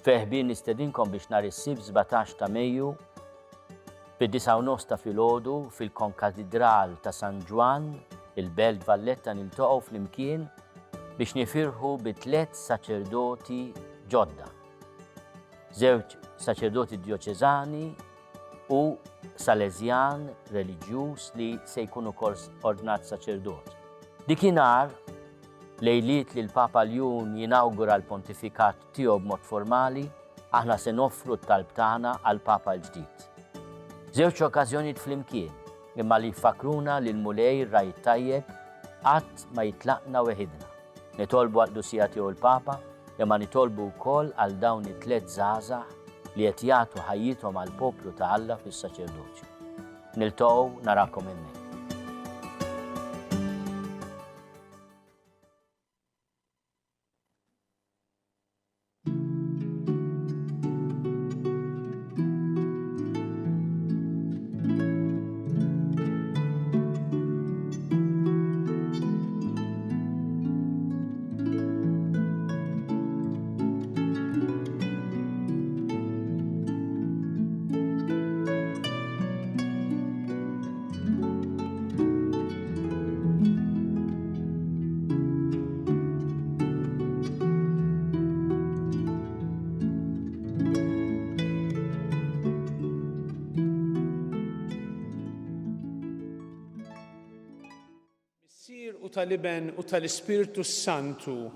Feħbin nistedinkom biex nhar is-Sibt 17 ta' Mejju fid-9:30 ta' filgħodu fil-Konkatedral ta' San Ġwan, il-Belt Valletta niltaqgħu flimkien biex nifirħu bi 3 saċerdoti ġodda. 2 saċerdoti djoċeżani u Salesjan reliġjuż li se jkun ukoll ordnat saċerdot. Dikinhar lejliet li l-Papa Ljun jinawgura l-pontifikat tiegħu b'mod formali, aħna se noffru t-talb tagħna għall-Papa l-ġdid. 2 okkażjonijiet flimkien, imma li jfakruna li l-mulej rajt tajjeb qatt ma jitlaqna weħidna. Nitolbu għall-qdusija tiegħu l-Papa, imma nitolbu wkoll għal dawn it-3 żgħażagħ li qed jagħtu ħajjithom għall-poplu ta' Alla fis-saċerdoċju. Niltaqgħu narakom hemmhekk. U tal-Iben u tal-Ispiritu Santu,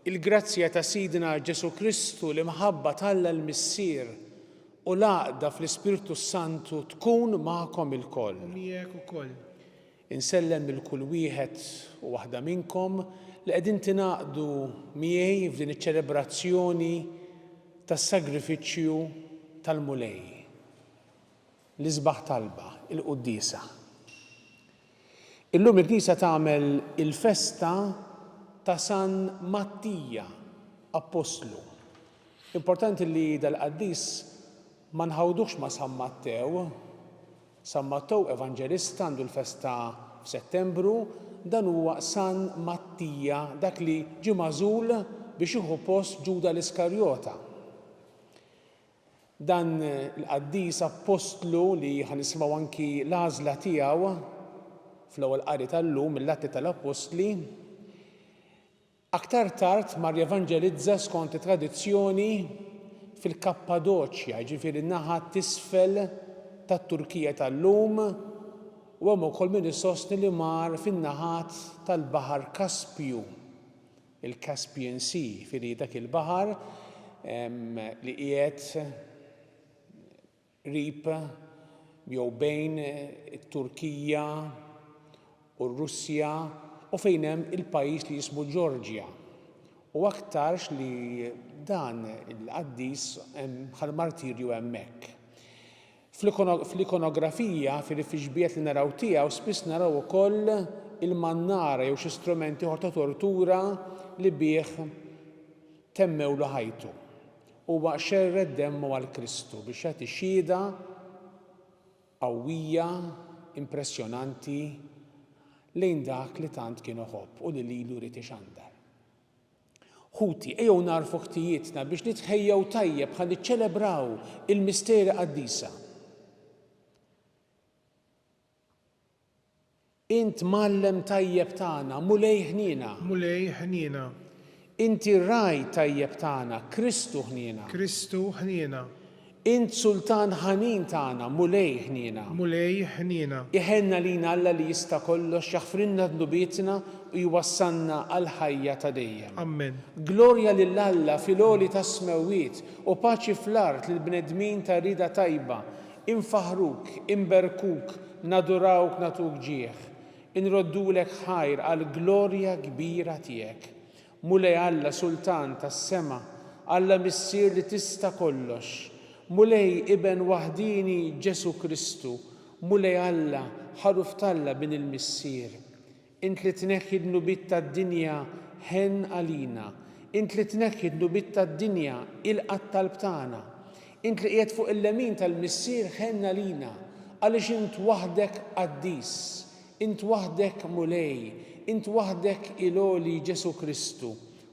il-grazzja ta' Sidina Ġesu Kristu li mħabba Alla l-Missier u l-għaqda fl-Ispiritu Santu tkun magħkom ilkoll. Miegħek ukoll. Insellem il-kull wieħed u waħda minnkom li qegħdin tingħaqdu miegħi f'din iċ-ċelebrazzjoni tas-sagrifiċċju tal-mulej. L-isbaħ talba, il-Qudiesa. Illum il-Knisja tagħmel il-festa ta' San Mattija, Apostlu. Importanti li dal-qaddis ma nħawdux ma' San Mattew. San Mattew Evanġelista għandu l-festa f'Settembru, dan huwa San Mattija, dak li ġie magħżul biex jieħu post Ġuda l-Iskarjota. Dan l-qaddis Apostlu li ħanismaw anki l-għażla tiegħu fl-ewwel qari tal-lum mill-Atti tal-Apostli, aktar tard mar jevanġelizza skont it-tradizzjoni fil-Kappadoċja, jiġifieri n-naħa t'isfel tat-Turkija tal-lum, u hemm ukoll min isostni li mar fin-naħat tal-Baħar Kaspju, il-Caspian Sea, fieri dak il-baħar li qiegħed qrib jew bejn it-Turkija u r-Russja u fejn hemm il-pajjiż li jismu Ġorġja. U aktarx li dan il-qaddis bħal martirju hemmhekk. Fl-ikonografija, fil-fiġbiet li naraw tiegħu, spiss naraw ukoll il-mannara jew xi strumenti ieħor ta' tortura li bih temmew lu ħajtu. Huwa xerred demmu għal Kristu biex jagħti xhieda qawwija, impressjonanti lejn dak li tant kienu ħobb u li lilu rid ixandar. Ħuti, ejjew narfu ħtijietna biex nitħejjew tajjeb ħalli niċċelebraw il-misteri qaddisa. Int mallem tajjeb tagħna, mulej ħnina. Mulej ħnina. Inti raj tajjeb tagħna, Kristu ħnina. Kristu ħnina. Int sultan ħanin tagħna, mulej ħnina. Mulej ħnina. Iħenna lina Alla li jista' kollox, jaħfrinna dnubietna u jwassalna għal ħajja ta' dejjem. Amen. Glorja lil Alla fil-għoli ta' smewiet u paċi fl-art lil bnedmin ta' rida tajba. Infaħruk, imberkuk, nadurawk natuk ġieħ. Inroddulek ħajr għal glorja kbira tiegħek. Mulej Alla sultan tas-sema, Alla missier li tista' kollox. Mulej iben waħdini Ġesu Kristu, mulej Alla ħaruf talla bin il-missier. Int li tneħħi d-nubit tad-dinja ħen għalina. Int li tneħħi d-nubit tad-dinja il-qatt tal-btana. Int li qiegħed fuq il-lemin tal-missier ħen għalina. Għaliex int waħdek qaddis, int waħdek mulej, int waħdek il-għoli Ġesu Kristu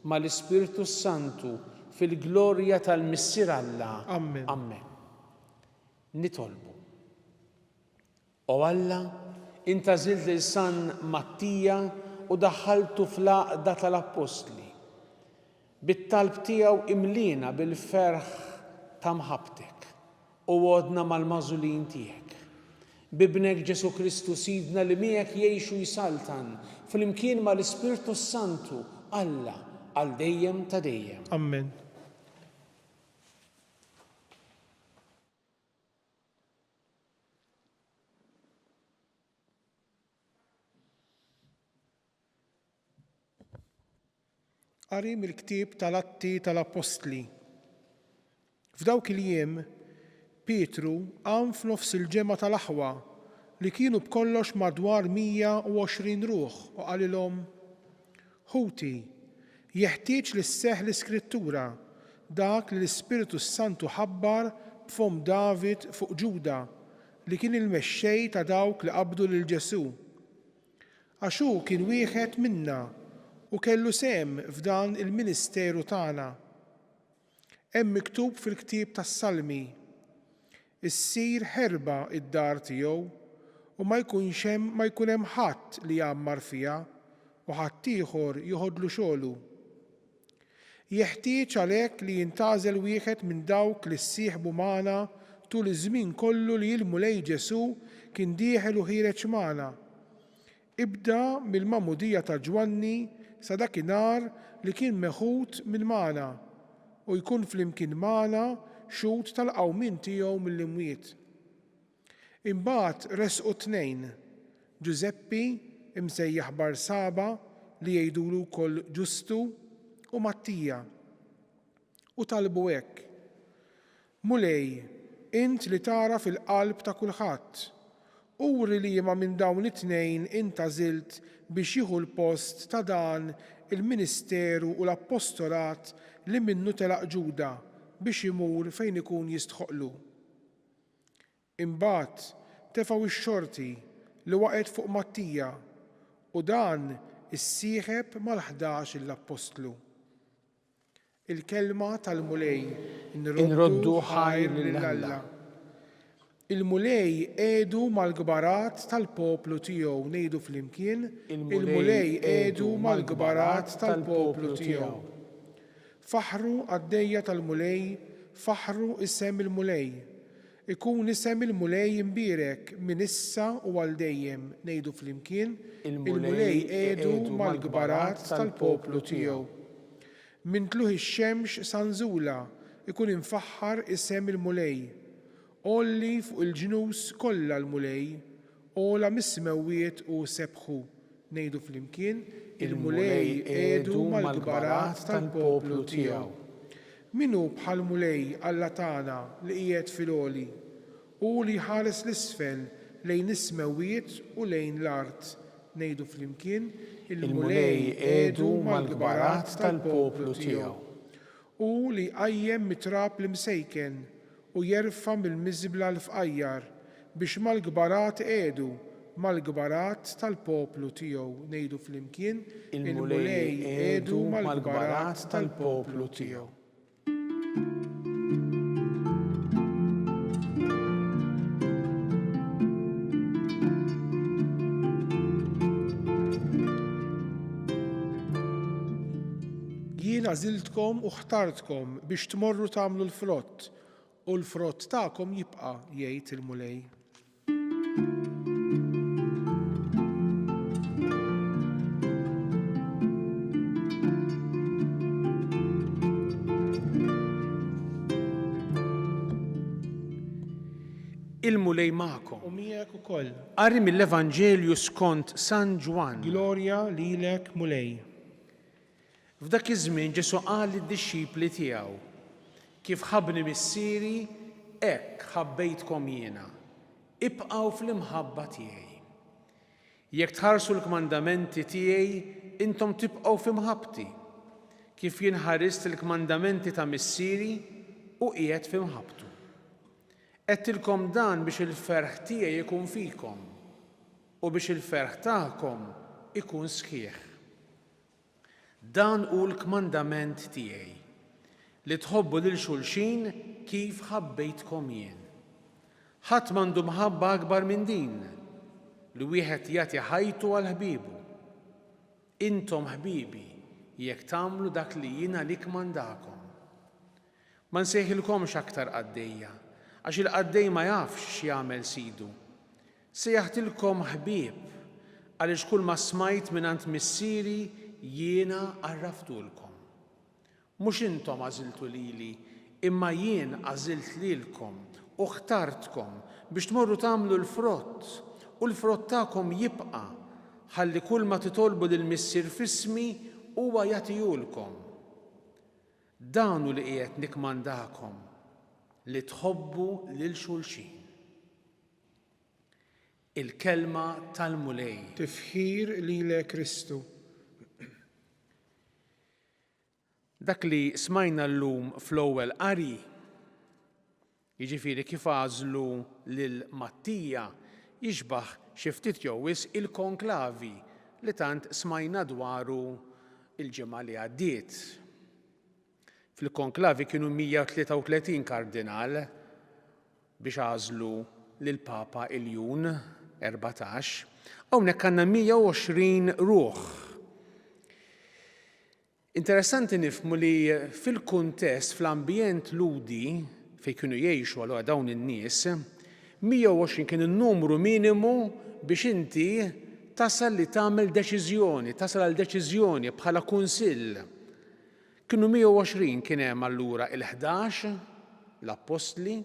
mal-Ispirtu Santu fil-glorja tal-missier Alla. Amen. Amen. Nitolbu. O Alla, intażilt lil San Mattija u daħħaltu fl-għaqda tal-Apostli. Bit-talb tiegħu imlina bil-ferħ ta' mħabbtek u għodna mal-mażulin tiegħek. Bibnek Ġesu Kristu sidna li miegħek jgħixu jsaltan fl-imkien mal-Ispirtu Santu Alla għal dejjem ta' dejjem. Amen. Qari mill-ktieb tal-Atti tal-Apostli. F'dawk il-jiem, Pietru qam f'nofs il-ġemgħa tal-aħwa li kienu b'kollox madwar 120 ruħ u qalilhom: Ħuti, jeħtieġ li sseħħ l-Iskrittura dak li l-Ispiritu Santu ħabbar b'fom David fuq Ġuda li kien il-mexxej ta' dawk li qabdu lil Ġesu. Għax hu kien wieħed minna u kellu sehem f'dan il-ministeru tagħna. Hemm miktub fil-ktieb tas-Salmi: Issir ħerba id-dar tiegħu u ma jkun hemm ħadd li jgħammar fiha u ħadd ieħor joħodlu xogħlu. Jeħtieġ għalhekk li jintgħażel wieħed minn dawk li ssieħbu magħna tul iż-żmien kollu li jilmulej Ġesu kien dieħel u ħireġ magħna. Ibda mill-Magħmudija ta' Ġwanni sa dakinhar li kien meħud minn magħna u jkun flimkien magħna xhud tal-qawmien tiegħu mill-imwiet. Imbagħad resqu tnejn, Ġuseppi imsejjaħ Barsaba li jgħidulu wkoll Ġustu u Mattija. U talbu hekk: Mulej, int li tara fil-qalb ta' kulħadd, uri li ma minn dawn it-tnejn intażilt biex jieħu l-post ta' dan il-ministeru u l-appostolat li minnu telaq Ġuda biex imur fejn ikun jistħoqlu. Imbagħad tefgħu x-xorti li waqgħet fuq Mattija u dan issieħeb mal-11 l-Apostlu. Il-kelma tal-mulej inroddu ħajr lil Alla. Il-mulej għedu mal-gbarat tal-poplu tiegħu, ngħidu flimkien: il-mulej għedu mal-gbarat tal-poplu tiegħu. Faħru għaddejja tal-mulej, faħru isem il-mulej. Ikun isem il-mulej imbierek minn issa u għal dejjem, ngħidu flimkien: il-mulej għedu mal-gbarat tal-poplu tiegħu. Min tluħ ix-xemx sanżula ikun infaħħar isem il-mulej. Olli fuq il-ġnus kollha l-mulej, ola mis-smewwiet u sebħu, Ngħidu flimkien il-mulej qiegħdu mal-gbarat tal-poplu tiegħu. Min hu bħal mulej Alla tagħna li qiegħed fil-għoli u li ħares l-isfel lejn is-semewwiet u lejn l-art. Ngħidu flimkien il-mulej qiegħdu mal-gbarat tal-poplu tiegħu. U li qajjem mit-trab l-imsejken u jerfa' mill-miżbla l-fqajjar biex mal-gbarat qiegħdu mal-gbarat tal-poplu tiegħu. Ngħidu flimkien il-mulej qiegħdu mal-gbarat tal-poplu tiegħu. Jien għażiltkom u ħtartkom biex tmorru tagħmlu l-frott u l-frott tagħkom jibqa' jgħid il-mulej. Il-mulej magħkom. U miegħek ukoll. Qari mill-Evanġelju skont San Ġwan. Glorja lilek mulej. F'dak iż-żmien Ġesu qal lid-dixxipli tiegħu: kif ħabbni missieri, hekk ħabbejtkom jiena. Ibqgħu fl-imħabba tiegħi. Jekk tħarsu l-kmandamenti tiegħi, intom tibqgħu f'imħabbti. Kif jien ħarist il-kmandamenti ta' missieri u qiegħed f'imħabbtu. Qedtilkom dan biex il-ferħ tiegħi jkun fikom u biex il-ferħ tagħkom ikun sħiħ. Dan hu l-kmandament tiegħi li tħobbu lil xulxin kif ħabbejtkom jien. Ħadd m'għandu mħabba akbar minn din li wieħed jagħti ħajtu għal ħbiebu. Intom ħbibi jekk tagħmlu dak li jiena likmandakom. Ma nsejħilkomx aktar qaddejja għax il-qaddej ma jafx x'jagħmel sidu. Sejjaħtilkom ħbieb għaliex kull ma smajt mingħand missieri jiena għarraftulkom. Mhux intom għażiltu lili, imma jien għażilt lilkom u ħtartkom biex tmorru tagħmlu l-frott u l-frott tagħkom jibqa' ħalli kull ma titolbu lill-missier f'ismi huwa jagħtihulkom. Dan hu li qiegħed nikmandakom li tħobbu lil xulxin. Il-kelma tal-mulej. Tifħir lilek Kristu. Dak li smajna llum fl-ewwel qari, jiġifieri kif għażlu lil Mattija jixbaħ xi ftit jew wisq il-konklavi li tant smajna dwaru il-ġimgħa li għaddiet. Fil-konklavi kienu 133 kardinal biex għażlu lil Papa Iljun 14, hawnhekk għandna 120 ruħ. Interessanti nifhmu li fil-kuntest fl-ambjent ludi fejn kienu jgħixu għal dawn in-nies, 120 kien in-numru minimu biex inti tasal li tagħmel deċiżjoni, tasal għal deċiżjoni bħala kunsill. Kienu 120 kien hemm allura il-11 l-Apostli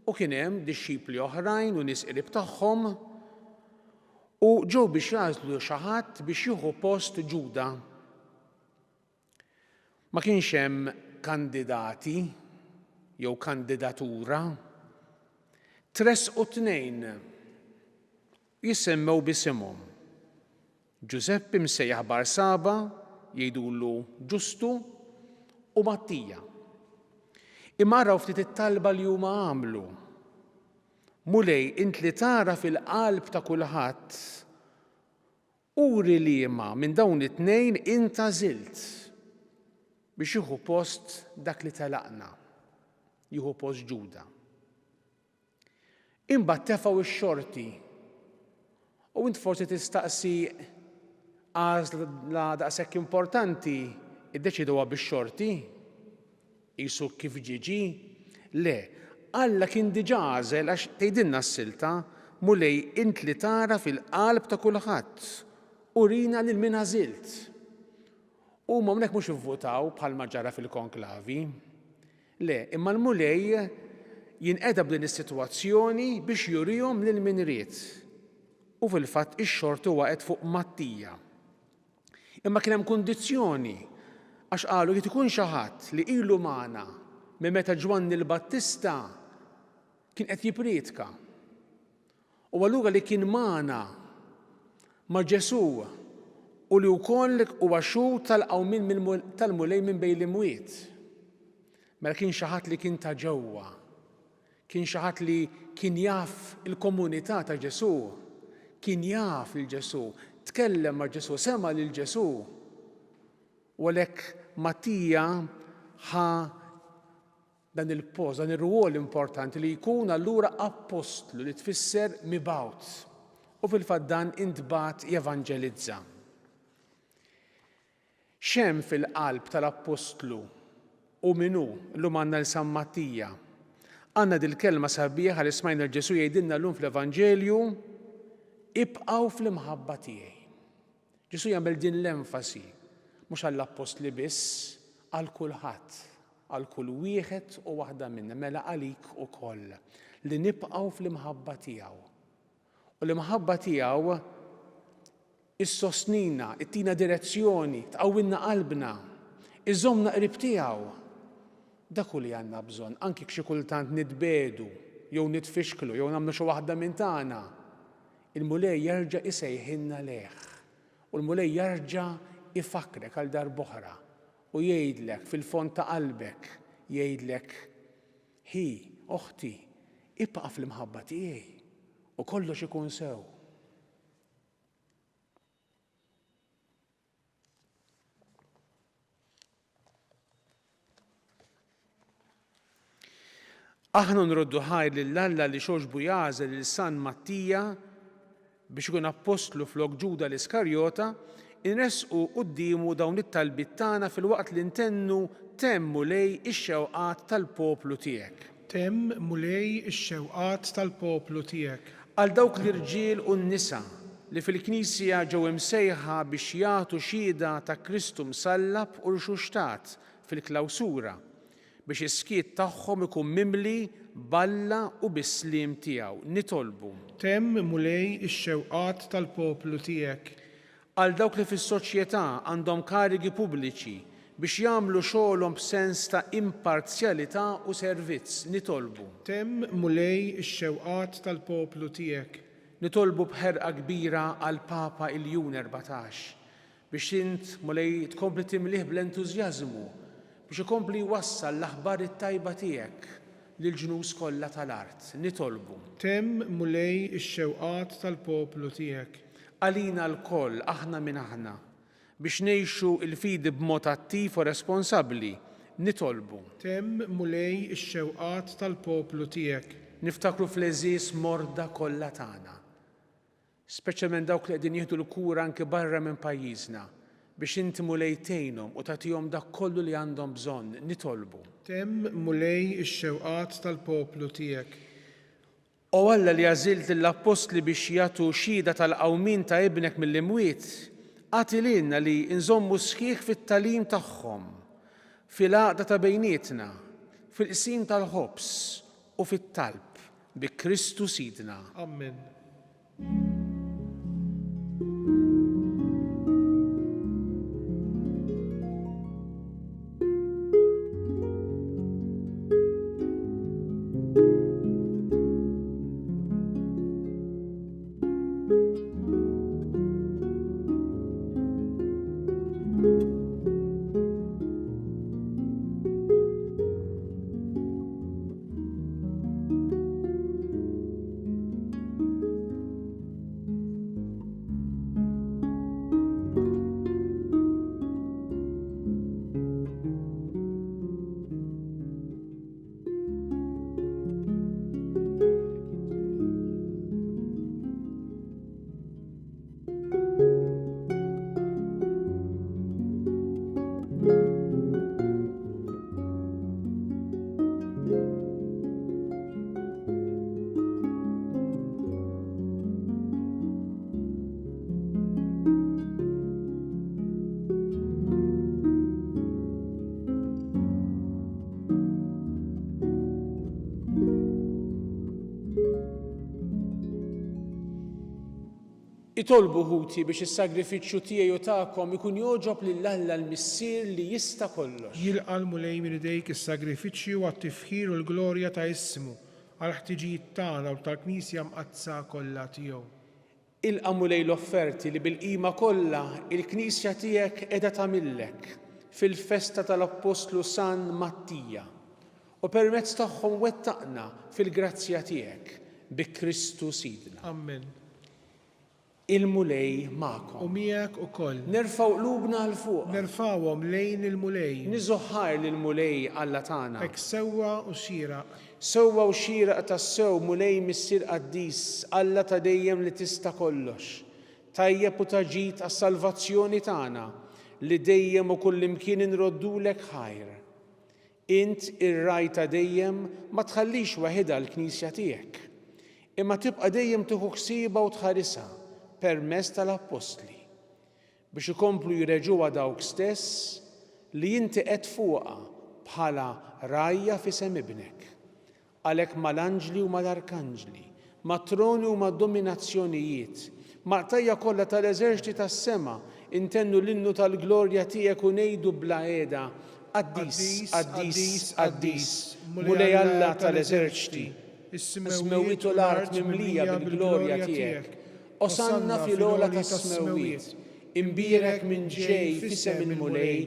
u kien hemm dixxipli oħrajn u nies qrib tagħhom u ġew biex jażlu xi ħadd biex jieħu post Ġuda. Ma kienx hemm kandidati jew kandidatura. 3 u 2 jisemmew bisimhom. Giuseppe msejjaħ Barsaba jgħidulu Ġustu u Mattija. Imma araw ftit it-talba li huma għamlu. Mulej int li tara fil-qalb ta' kulħadd uri li ma minn dawn it-tnejn int għażilt biex jieħu post dak li telaqna, jieħu post Ġuda. Imbagħad tefgħu x-xorti u int forsi tistaqsi għażla daqshekk importanti iddeċiduha bix-xorti? Qisu kif ġiġi? Le, Alla kien diġà għażel għax tgħidilna s-silta mulej int li tara fil-qalb ta' kulħadd urina lil min għażilt. Huma hawnhekk mhux ivvutaw bħalma ġara fil-konklavi. Le, imma l-mulej jinqeda b'din is-sitwazzjoni biex jurihom lil min ried. u fil-fatt ix-xort huwa qed fuq Mattija. Imma kien hemm kundizzjoni għax qalu jrid ikun xi ħadd li ilu magħna minn meta Ġwanni l-Battista kien qed jippriedka. U allura li kien magħna ma' Ġesu u li wkoll huwa xhur tal-qawmin tal-mulej minn bejn l-imwiet. Mela kien xi ħadd li kien ta' ġewwa, kien xi ħadd li kien jaf il-komunità ta' Ġesu, kien jaf il-Ġesu, tkellem ma' Ġesu, sema' lil Ġesu. U għalhekk Mattija ħa dan il-post, dan ir-rwol importanti li jkun allura apostlu li tfisser mibgħut. U fil-fatt dan intbagħat jevanġelizza. X'hemm fil-qalb tal-apostlu u minnu llum għandna l-San Mattija. Għandna dil-kelma sabiħa li smajna l-Ġesu jgħidilna llum fl-Evanġelju, ibqgħu fl-imħabba tiegħi. Ġesu jagħmel din l-enfasi mhux għall-apostli biss, għal kulħadd, għal kull wieħed u waħda minna, mela għalik ukoll li nibqgħu fl-imħabba tiegħu. U l-imħabba tiegħu issostnina, ittina direzzjoni, tqawwilna qalbna, iżommna qrib tiegħu. Dak hu li għandna bżonn, anki xi kultant nitbedu, jew nitfixklu, jew nagħmlu xi waħda minn tagħna. Il-mulej jerġa' isejħilna lejh. U l-mulej jerġa' ifakrek għal darb'oħra u jgħidlek fil-fond ta' qalbek, jgħidlek hi, oħti, ibqa' fl-imħabba tiegħi u kollox ikun sew. Aħna nroddu ħajr lill-Alla li xoġbu jażel lil San Mattija biex ikun apostlu flok Ġuda l-Iskarjota, inresqu qudiemu dawn it-talbiet tagħna filwaqt li ntennu temmu lej ix-xewqat tal-poplu tiegħek. Temmu lej ix-xewqat tal-poplu tiegħek. Għal dawk l-irġiel u n-nisa li fil-Knisja ġew imsejħa biex jagħtu xhieda ta' Kristu msallab u rxuxtat fil-klawsura biex is-skiet tagħhom ikun mimli balla u bis-sliem tiegħu. Nitolbu. Temmu lej ix-xewqat tal-poplu tiegħek. Għal dawk li fis-soċjetà għandhom karigi pubbliċi biex jagħmlu xogħolhom b'sens ta' imparzjalità u servizz. Nitolbu. Temmu lej ix-xewqat tal-poplu tiegħek. Nitolbu b'ħerqa kbira għal Papa Iljun 14 biex int mulej tkompli timlih bl-entużjażmu biex ikompli jwassal l-aħbar it-tajba tiegħek lill-ġnus kollha tal-art. Nitolbu. Temmu lej ix-xewqat tal-poplu tiegħek. Għalina l-koll aħna minn aħna biex ngħixu l-fidi b'mod attiv u responsabbli. Nitolbu. Temmu lej ix-xewqat tal-poplu tiegħek. Niftakru fl-eżies morda kollha tagħna, speċjalment dawk li qegħdin jieħdu l-kura anke barra minn pajjiżna biex inti mulej tgħinhom u tagħtihom dak kollu li għandhom bżonn. Nitolbu. Temmu lej ix-xewqat tal-poplu tiegħek. U Alla li għażilt l-apostli biex jagħtu xhieda tal-qawmin ta' ibnek mill-imwiet, għati lilna li nżommu sħiħ fit-tagħlim tagħhom, fil-għaqda ta' bejnietna, fil-qsim tal-ħobs u fit-talb bi Kristu Sidna. Amen. Itolbu ħuti biex is-sagrifiċċju tiegħi u tagħkom ikun jogħġob lill-Alla l-Missier li jista' kollox. Jilqa' l-mulej minn idejk is-sagrifiċċju għat-tifħir u l-glorja ta' ismu għal ħtiġijiet tagħna u tal-Knisja mqazza kollha tiegħu. Ilqa' mulej l-offerti li bil-qima kollha il-Knisja tiegħek qiegħda tagħmillek fil-festa tal-Apostlu San Mattija u permezz tagħhom wettaqna fil-grazzja tiegħek bi Kristu Sidna. Amen. Il-mulej U magħkom. miegħek ukoll. Nerfgħu qlubna l fuq. Nerfawhom lejn il-mulej. Niżoħħar lill-mulej Alla tagħna. Hekk sewwa u xieraq. Sewwa u xieraq tas-sew mulej missier qaddis Alla ta' dejjem li tista' kollox. Tajjeb u taġid għas-salvazzjoni tagħna li dejjem u kullimkien inroddulek ħajr. Int ir-raj ta' dejjem ma tħallix waħedha l-Knisja tiegħek, imma tibqa' dejjem tieħu ħsiebha u tħarisha permezz tal-Apostli biex ikomplu jreġuha dawk stess li inti qed fuqha bħala rajja f'isem ibnek. Għalhekk mal-anġli u mal-arkanġli, mat-troni u mad-dominazzjonijiet, maqtajja kollha tal-eżerċiti tas-sema intennu l-innu tal-glorja tiegħek u ngħidu bla qiegħda Qaddis, qaddis, qaddis, mulej Alla tal-eżerċiti, is-semewwiet u l-art mimlija bil-glorja tiegħek. Osanna fil-ola tas-semewwiet, imbierek minn ġej f'isem il-mulej,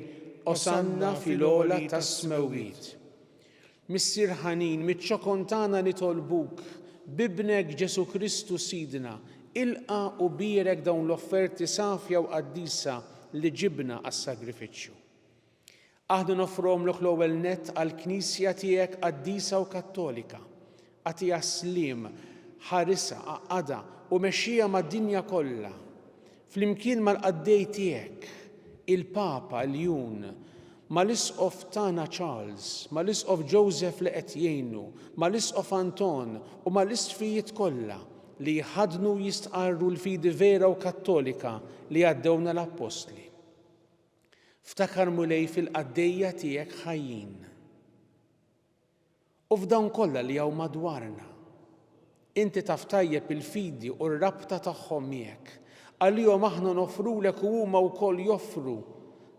osanna fil-ola tas-semewwiet. Missier ħanin, miċ-ċokon tagħna nitolbuk, bibnek Ġesu Kristu Sidna, ilqa' u bierek dawn l-offerti safja u qaddisa li ġibna għas-sagrifiċċju. Aħna nofrhomlok l-ewwel nett għall-Knisja tiegħek qaddisa u Kattolika, għatiha slim, ħarisa, għaqada u mexxija mad-dinja kollha. Flimkien mal-qaddej tiegħek, il-Papa Ljun, mal-Isqof tagħna Charles, mal-Isqof Joseph li qed jgħinu, mal-Isqof Anton u mal-isfijiet kollha li jħadnu jistqarru l-fidi vera u kattolika li għaddewna l-Apostli. Ftakar mulej fil-qaddejja tiegħek ħajjin. U f'dawn kollha li hawn madwarna. Inti taf tajjeb il-fidi u r-rabta tagħhom miegħek. Għalihom aħna nofrulek u huma wkoll joffru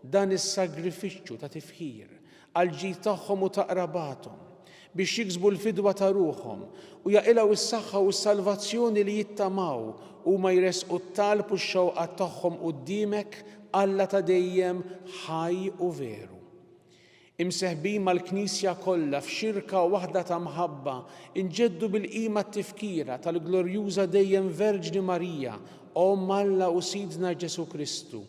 dan is-sagrifiċċju ta' tifħir għal ġid tagħhom u ta' qrabathom biex jiksbu l-fidwa ta' ruħhom u jaqilgħu s-saħħa u s-salvazzjoni li jittamaw u ma jresqu t-talb u x-xewqat tagħhom quddiemek Alla ta' dejjem ħaj u veru. Imseħbin mal-Knisja kollha f'xirka waħda ta' mħabba inġeddu bil-qima t-tifkira tal-glorjuża dejjem Verġni Marija, Omm Alla u Sidna Ġesu Kristu,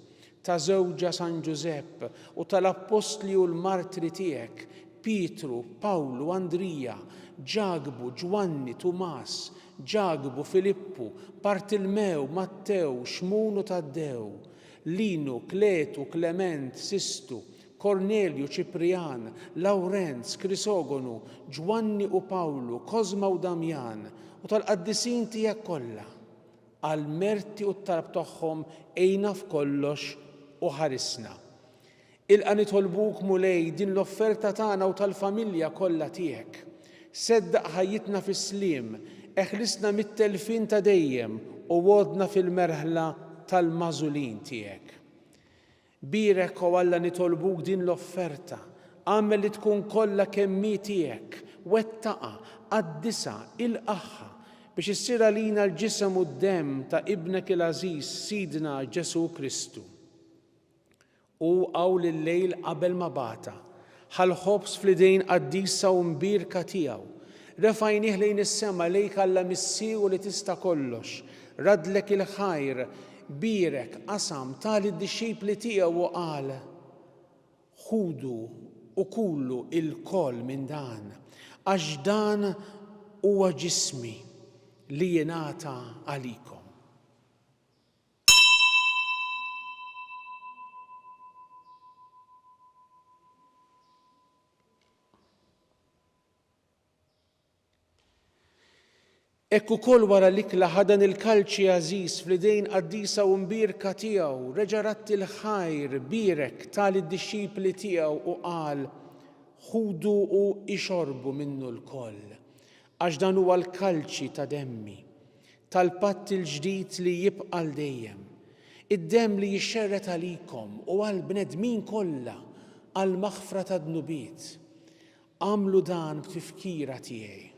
ta' żewġa San Giuseppe u tal-Apostli u l-Martri tiegħek, Pietru, Pawlu, Andrija, Ġagbu, Ġwanni, Tumas, Ġagbu, Filippu, Bartilmew, Mattew, Xmun u Taddew, Linu, Kletu, Klement, Sistu, Kornelju, Ċiprian, Lawrenz, Krisogonu, Ġwanni u Pawlu, Kozma u Damjan u tal-qaddisin tiegħek kollha. Għal-merti u t-talb tagħhom ejna f'kollox u ħarisna. Ilqa' nitolbuk mulej din l-offerta tagħna u tal-familja kollha tiegħek. Seddaq ħajjitna fis-sliem, eħlisna mit-telfin ta' dejjem u wodna fil-merħla tal-mażulin tiegħek. Birek u Alla nitolbuk din l-offerta, għamel li tkun kollha kemmi tiegħek, wettaqa, qaddisa, ilqaħħa biex issir għalina l-ġisem u d-demm ta' ibnek il-Aziz Sidna Ġesu Kristu. U għawl il-lejl qabel ma bata, ħal-ħobs fl-idejn qaddisa u mbirka tiegħu, refajnih lejn is-sema lejk Alla missieru li tista' kollox, radlek il-ħajr, birek qasam tal-id-dixxipli tiegħu u qal: ħudu u kullu il-koll minn dan, għax dan huwa ġismi li jingħata għalikom. Ekku kol wara l-ikla ħadan il-kalċi Aziz fl-idejn qaddisa u mbirka tiegħu, reġa' ratti l-ħajr birek tal-id-dixxipli tiegħu u qal: ħudu u ixorbu minnu l-koll, għax dan huwa l-kalċi ta' demmi, tal-patt il-ġdid li jibqa' l dejjem, id-dem li jixxerret għalikom u għall-bnedmin kollha għal maħfra ta' dnubiet. Għamlu dan b'tifkira tiegħi.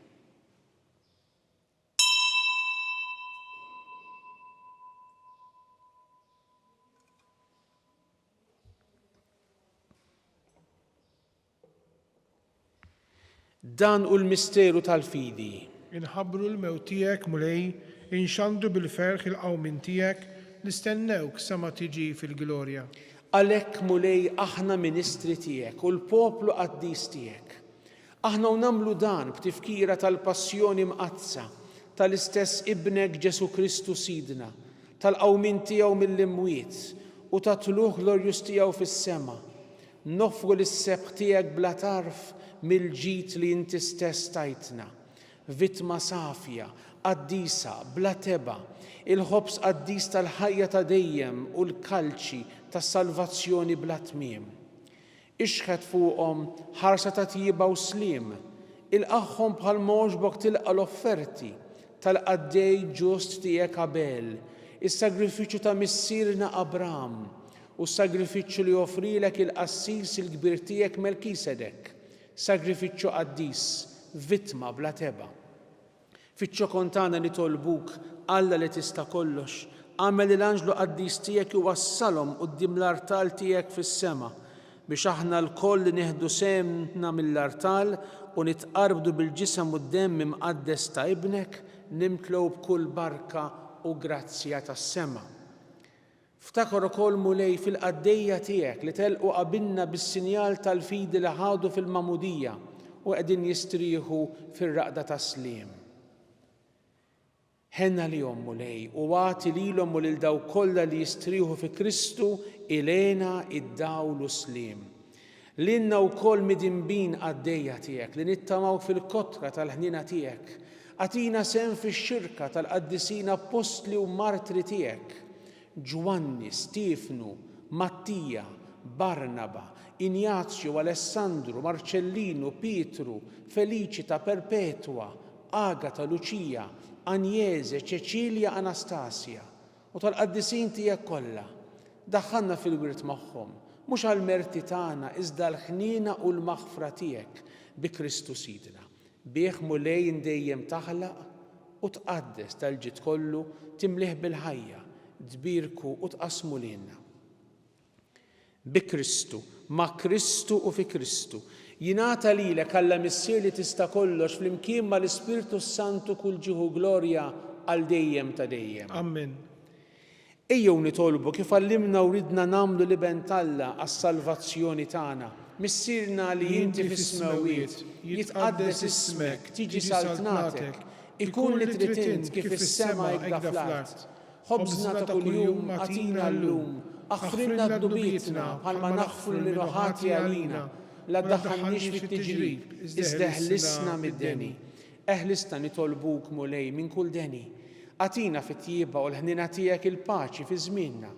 Dan u l-misteru tal-fidi. Inħabbru l-mewt tiegħek mulej, inxandu bil-ferħ il-qawmin tiegħek, nistennewk sa ma tiġi fil-glorja. Għalhekk mulej aħna ministri tiegħek u l-poplu qaddis tiegħek. Aħna u nagħmlu dan b'tifkira tal-passjoni mqazza tal-istess ibnek Ġesu Kristu Sidna, tal-qawmin tiegħu mill-imwiet u ta' tluħ glorjus tiegħu fis-sema. Nofru lis-sebħ tiegħek bla tarf mill-ġid li inti stess tajtna. Vittma safja, qaddisa, bla teba, il-ħobs qaddis tal-ħajja ta' dejjem u l-kalċi tas-salvazzjoni bla tmiem. Ixħed fuqhom ħarsa ta' tjiba u slim, il-qaħħom bħal moġbok tilqa l-offerti tal-qaddej ġust tiegħek Abel, is-sagrifiċċju ta' missierna Abram u s-sagrifiċċju li offrilek il-qassis il-kbir tiegħek Melkisedek, sagrifiċċju qaddis, vittma bla teba. Fiċ-ċokon tagħna li tolbuk Alla li tista' kollox, għamel l-anġlu qaddis tiegħek iwassalhom quddiem l-artal tiegħek fis-sema biex aħna l-koll nieħdu semna mill-artal u nitqarbdu bil-ġisem u d-demm imqaddes ta' ibnek nimtlew b'kull barka u grazzja tas-sema. Ftakar ukoll mulej fil-qaddejja tiegħek li telqu qabilna bis-sinjal tal-fidi li ħadu fil-Magħmudija u qegħdin jistrieħu fir-raqda tas-sliem. Ħenna lihom mulej u għati lilhom u lil dawk kollha li jistrieħu fi Kristu ilena id-dawl u sliem. Lilna wkoll midinbin qaddejja tiegħek li nittamaw fil-kotra tal-ħnina tiegħek. Għatina sehem fix-xirka tal-qaddisin apostli u martri tiegħek. Ġwanni, Stifnu, Mattija, Barnaba, Injazju, Alessandru, Marcellinu, Pietru, Felicita, Perpetua, Agata, Luċija, Anjeze, Ċeċilja, Anastasja u tal-qaddisin tiegħek kollha. Daħħalna fil-wirt magħhom, mhux għall-merti tagħna iżda l-ħniena u l-maħfra tiegħek bi Kristu Sidna. Bih mulej dejjem taħlaq u tqaddes tal-ġid kollu timlih bil-ħajja, tbirku u tqasmu lilna. Bi Kristu, ma' Kristu u fi Kristu. Jingħata lilek Alla missier li tista' kollox flimkien mal-Ispirtu Santu kull ġieħu glorja għal dejjem ta' dejjem. Amen. Ejjew nitolbu kif għallimna u ridna nagħmlu liben Alla għas-salvazzjoni tagħna. Missierna li inti fis-smawiet, jitqaddes ismek, tiġi saltnatek, ikun li trid int kif is-sema hekk fl-art. Ħobżna ta' kuljum agħtina llum, aħfrilna d-dubietna bħalma naħfru l-ħati għalina. La ddaħħalniex fit-tiġrib, iżda eħlisna mid-deni. Eħlisna nitolbuk mulej minn kull deni. Għatina fit-tjieba u l-ħnina tiegħek il-paċi fi żmienna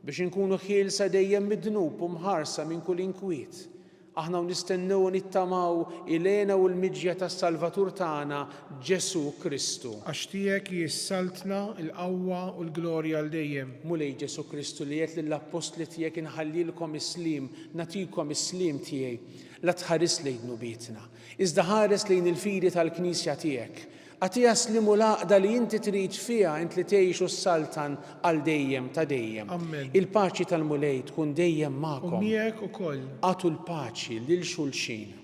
biex inkunu ħielsa dejjem mid-dnub u mħarsa minn kull inkwiet. Aħna nistennew nittamaw ilena u l-miġja tas-Salvatur tagħna Ġesu Kristu. Għax tiegħek jissaltna l-qawwa u l-glorja għal dejjem. Mulej Ġesu Kristu li qed lill-apostli tiegħek inħallilkom is-slim, nagħtikom is-slim tiegħi, la tħares lejn nubietna, iżda ħares lejn il-fidi tal-Knisja tiegħek. Għatija slimu laqda li inti trid fiha int li tgħixu s-saltan għal dejjem ta' dejjem. Amen. Il-paċi tal-mulej tkun dejjem magħkom. U miegħek ukoll. Għatu l-paċi lil xulxin.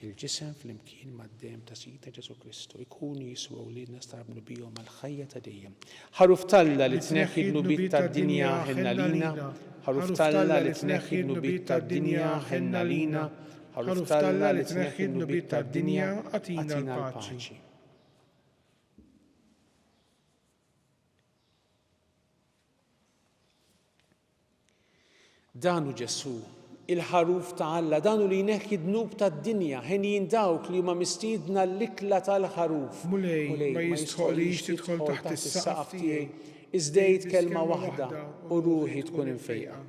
Il-ġisem flimkien mad-dem ta' Sidna Ġesu Kristu ikunu jiswew li nastarabnu bihom għall-ħajja ta' dejjem. Ħaruf Talla li tneħħi d-nubit tad-dinja ħenna lina. Ħaruf Talla li tneħħi d-nubit tad-dinja ħenna lina. Ħaruf Talla li tneħħi d-nubit tad-dinja għatina l-paċi. Danu Ġesu, il-ħaruf ta' Alla, danu li jneħħi d-nub tad-dinja, ħin dawk li huma mistiedna l-ikla tal-ħaruf. Mulej ma jistħolix tidħol taħt is-saqaf tiegħi, iżdejt kelma waħda u ruħi tkun infejqa.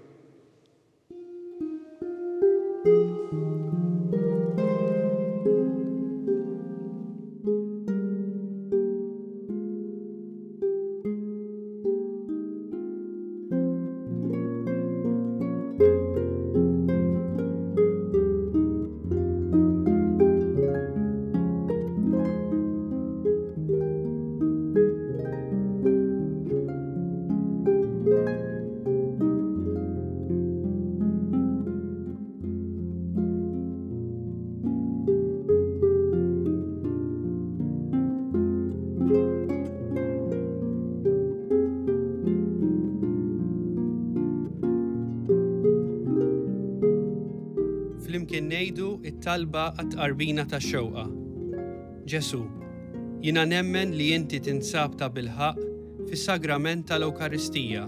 flimkien ngħidu it-talba għat-tqarbina tax-xewqa. Ġesu, jiena nemmen li inti tinsab ta' bilħaq fis-sagrament tal-Ewkaristija.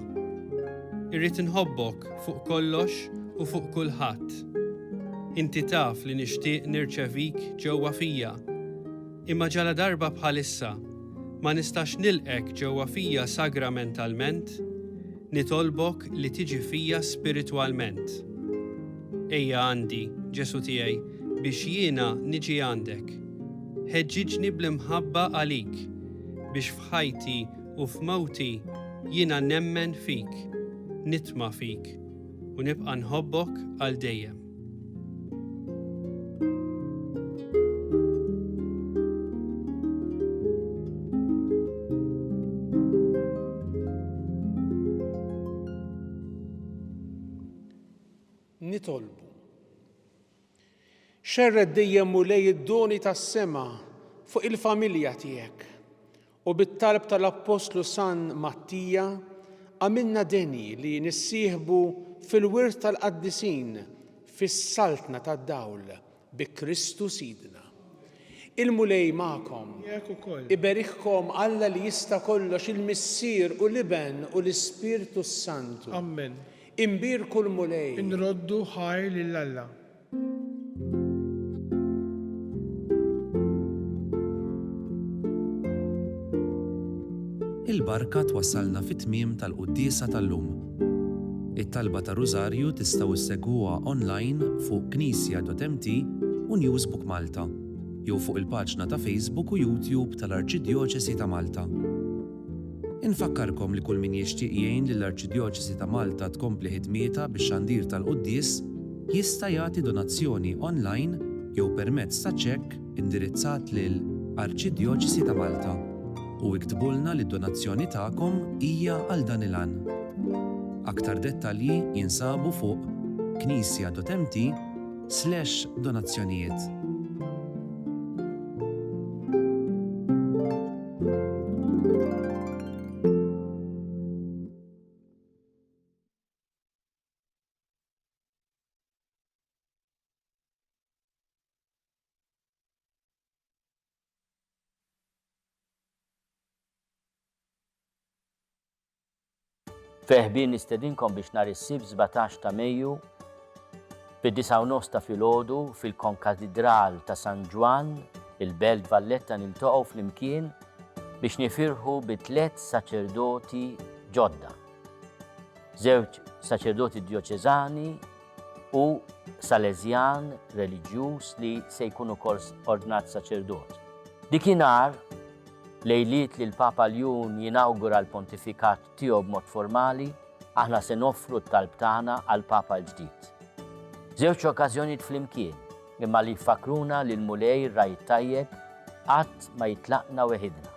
Irrid inħobbok fuq kollox u fuq kulħadd. Inti taf li nixtieq nirċevik ġewwa fija, imma ġala darba bħalissa ma nistax nilqek ġewwa fija sagramentalment, nitolbok li tiġi fija spiritwalment. Ejja għandi, Ġesu tiegħi, biex jiena niġi għandek. Ħeġġiġni bl-imħabba għalik, biex f'ħajti u f'mewti jiena nemmen fik, nitma' fik u nibqa' nħobbok għal dejjem. Nitolbu. Xerred dejjem u lej id-doni tas-sema fuq il-familja tiegħek u bit-talb tal-Apostlu San Mattija għamilna deni li nissieħbu fil-wirt tal-qaddisin fis-saltna tad-dawl bi Kristu Sidna. Il-mulej magħkom, iberiħkom Alla li jista' kollox il-Missier u l-Iben u l-Ispirtu Santu. Amen. Imbirku l-mulej. Inroddu ħajr lill-Alla. Il-barka twassalna fit-tmiem tal-quddiesa tal-lum. It-talba ta' Rużarju tistgħu issegwuha online fuq knisja.mt u Newsbook Malta, jew fuq il-paġna ta' Facebook u YouTube tal-Arċidjoċesi ta' Malta. Infakkarkom li kull min jixtieq jgħin lill-Arċidjoċesi ta' Malta tkompli ħidmietha bix-xandir tal-quddies jista' jagħti donazzjoni online jew permezz ta' ċekk indirizzat lil Arċidjoċesi ta' Malta u iktbulna li d-donazzjoni tagħkom hija għal dan il-għan. Aktar dettalji jinsabu fuq knisja.mt/donazzjonijiet. Feħbin nistedinkom biex nhar is-Sibt 17 ta' Mejju fid-9:30 ta' filgħodu fil-Konkatedral ta' San Ġwan, il-Belt Valletta niltaqgħu flimkien biex nifirħu bi 3 saċerdoti ġodda. 2 saċerdoti djoċeżani u Salezjan reliġjuż li se jkun ukoll ordnat saċerdot. Dikinhar lejliet li l-Papa Ljun jinawgura l-pontifikat tiegħu b'mod formali, aħna se noffru t-talb tagħna għall-Papa l-ġdid. 2 okkażjonijiet flimkien, imma li jfakruna li l-mulej rajt tajjeb qatt ma jitlaqna weħidna.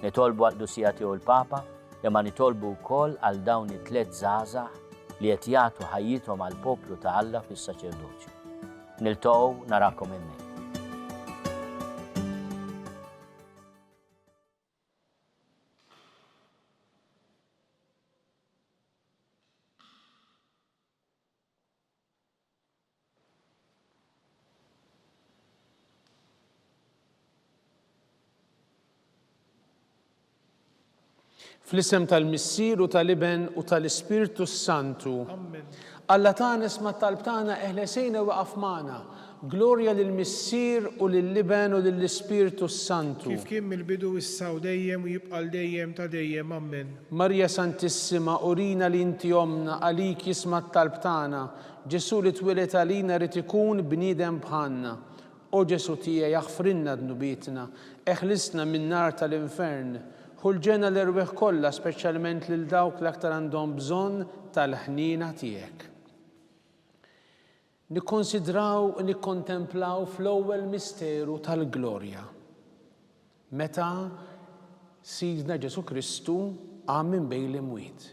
Nitolbu għall-qdusija tiegħu l-Papa, imma nitolbu wkoll għal dawn it-3 żgħażagħ li qed jagħtu ħajjithom għall-poplu ta' Alla fis-saċerdozju. Niltaqgħu narakom hemmhekk. Fl-isem tal-Missier u tal-Iben u tal-Ispirtu Santu. Amen. Alla tagħna isma' t-talb tagħna eħlesejna waqaf magħna. Glorja lill-Missier u lill-Iben u lill-Ispirtu Santu. Kif kien mill-bidu issa u dejjem u jibqa' dejjem ta' dejjem. Amen. Marja Santissima, urina li inti omna għalik jisma' t-talb tagħna. Ġesu li twilet għalina rid ikun bniedem bħalna. O Ġesu tiegħi jaħfrinna dnubietna, eħlisna min-nar tal-infern. Ħulġena l-irweħ kollha, speċjalment lil dawk li aktar għandhom bżonn tal-ħnina tiegħek. Nikkonsidraw u nikkontemplaw fl-ewwel misteru tal-glorja. Meta Sidna Ġesu Kristu qam minn bejn l-imwiet.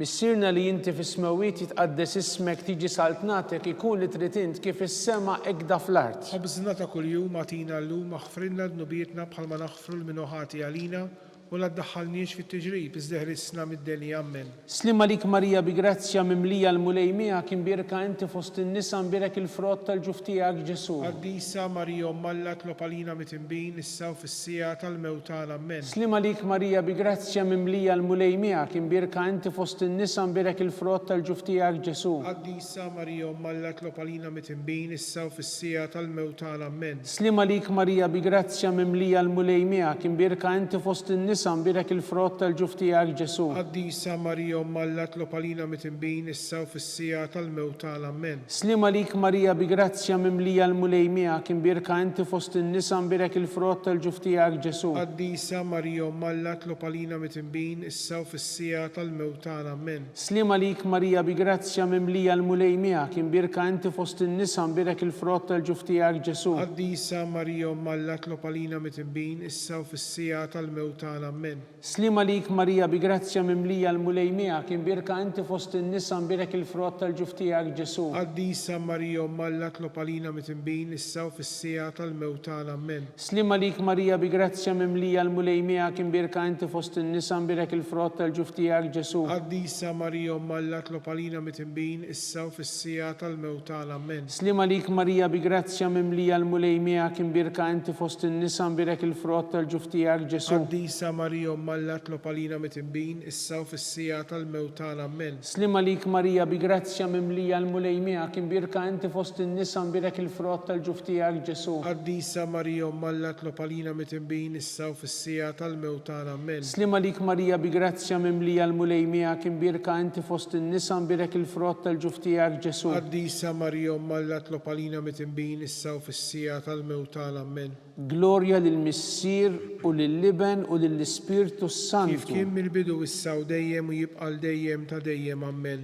Missirna li inti fis-smawiet jitqaddes ismek tiġi saltnatek ikun li trid int kif is-sema ekda fl-art. Ħobżna ta' kuljum agħtina llum aħfrilna dnubietna bħalma naħfru l-minuħati għalina u la tdaħħalniex fit-tiġrib iżda ħrisna mid-deni ammen. Slima lik Marija bi grazzja mimlija l-mulejmija kien birka inti fost in-nisa mbirek il-frott tal-ġuf tiegħek Ġesu. Qaddisa Marija Alla tlob għalina mitinbin issa u fis-sija tal-mewt tagħna ammen. Slima lik Marija bi grazzja mimlija l-mulejmija kien birka inti fost in-nisa mbirek il-frott tal-ġuf tiegħek Ġesu. Qaddisa Marija Alla tlob għalina mitinbin issa u fis-sija tal-mewt tagħna ammen. Slima lik Marija bi grazzja mimlija l-mulejmija kien birka inti fost in-nisa mbirek il-frott tal-ġuf tiegħek Ġesu. Qaddisa Marija Alla tlob għalina mitinbin issa u fis-sija tal-mewt tagħna ammen. Slima lik Marija bi grazzja mimlija l-mulejmija kien birka inti fost in-nisa mbirek il-frott tal-ġuf tiegħek Ġesu. Qaddisa Marija Alla tlob għalina mitinbin issa u fis-sija tal-mewt tagħna ammen. Slima lik Marija bi grazzja mimlija l-mulejmija kien birka inti fost in-nisa mbirek il-frott tal-ġuf tiegħek Ġesu. Qaddisa Marija Alla tlob għalina mitinbin issa u fis-sija tal-mewt tagħna ammen. Slima lik Marija bi grazzja mimlija l-mulejmija kien birka inti fost in-nisa mbirek il-frott tal-ġuf tiegħek Ġesu. Qaddisa Marija Alla tlob għalina mitinbin issa u fis-sija tal-mewt tagħna ammen. Slima lik Marija bi grazzja mimlija l-mulejmija kien birka inti fost in-nisa mbirek il-frott tal-ġuf tiegħek Ġesu. Qaddisa Marija Alla tlob għalina mitinbin issa u fis-sija tal-mewt tagħna ammen. Slima lik Marija bi grazzja mimlija l-mulejmija kien birka inti fost in-nisa mbirek il-frott tal-ġuf tiegħek Ġesu. Qaddisa Marija Alla tlob għalina mitinbin issa u fis-sija tal-mewt tagħna ammen. Slima lik Marija bi grazzja mimlija l-mulejmija kien birka inti fost in-nisa mbirek il-frott tal-ġuf tiegħek Ġesu. Qaddisa Marija Alla tlob għalina mitinbin issa u fis-sija tal-mewt tagħna ammen. Slima lik Marija bi grazzja mimlija l-mulejmija kien birka inti fost in-nisa mbirek il-frott tal-ġuf tiegħek Ġesu. Qaddisa Marija Alla tlob għalina mitinbin issa u fis-sija tal-mewt tagħna ammen. Glorja lill-Missier u lill-Liben u lill-Ispirtu Kif Santu. kien mill-bidu issa u dejjem u jibqa' dejjem ta' dejjem ammen.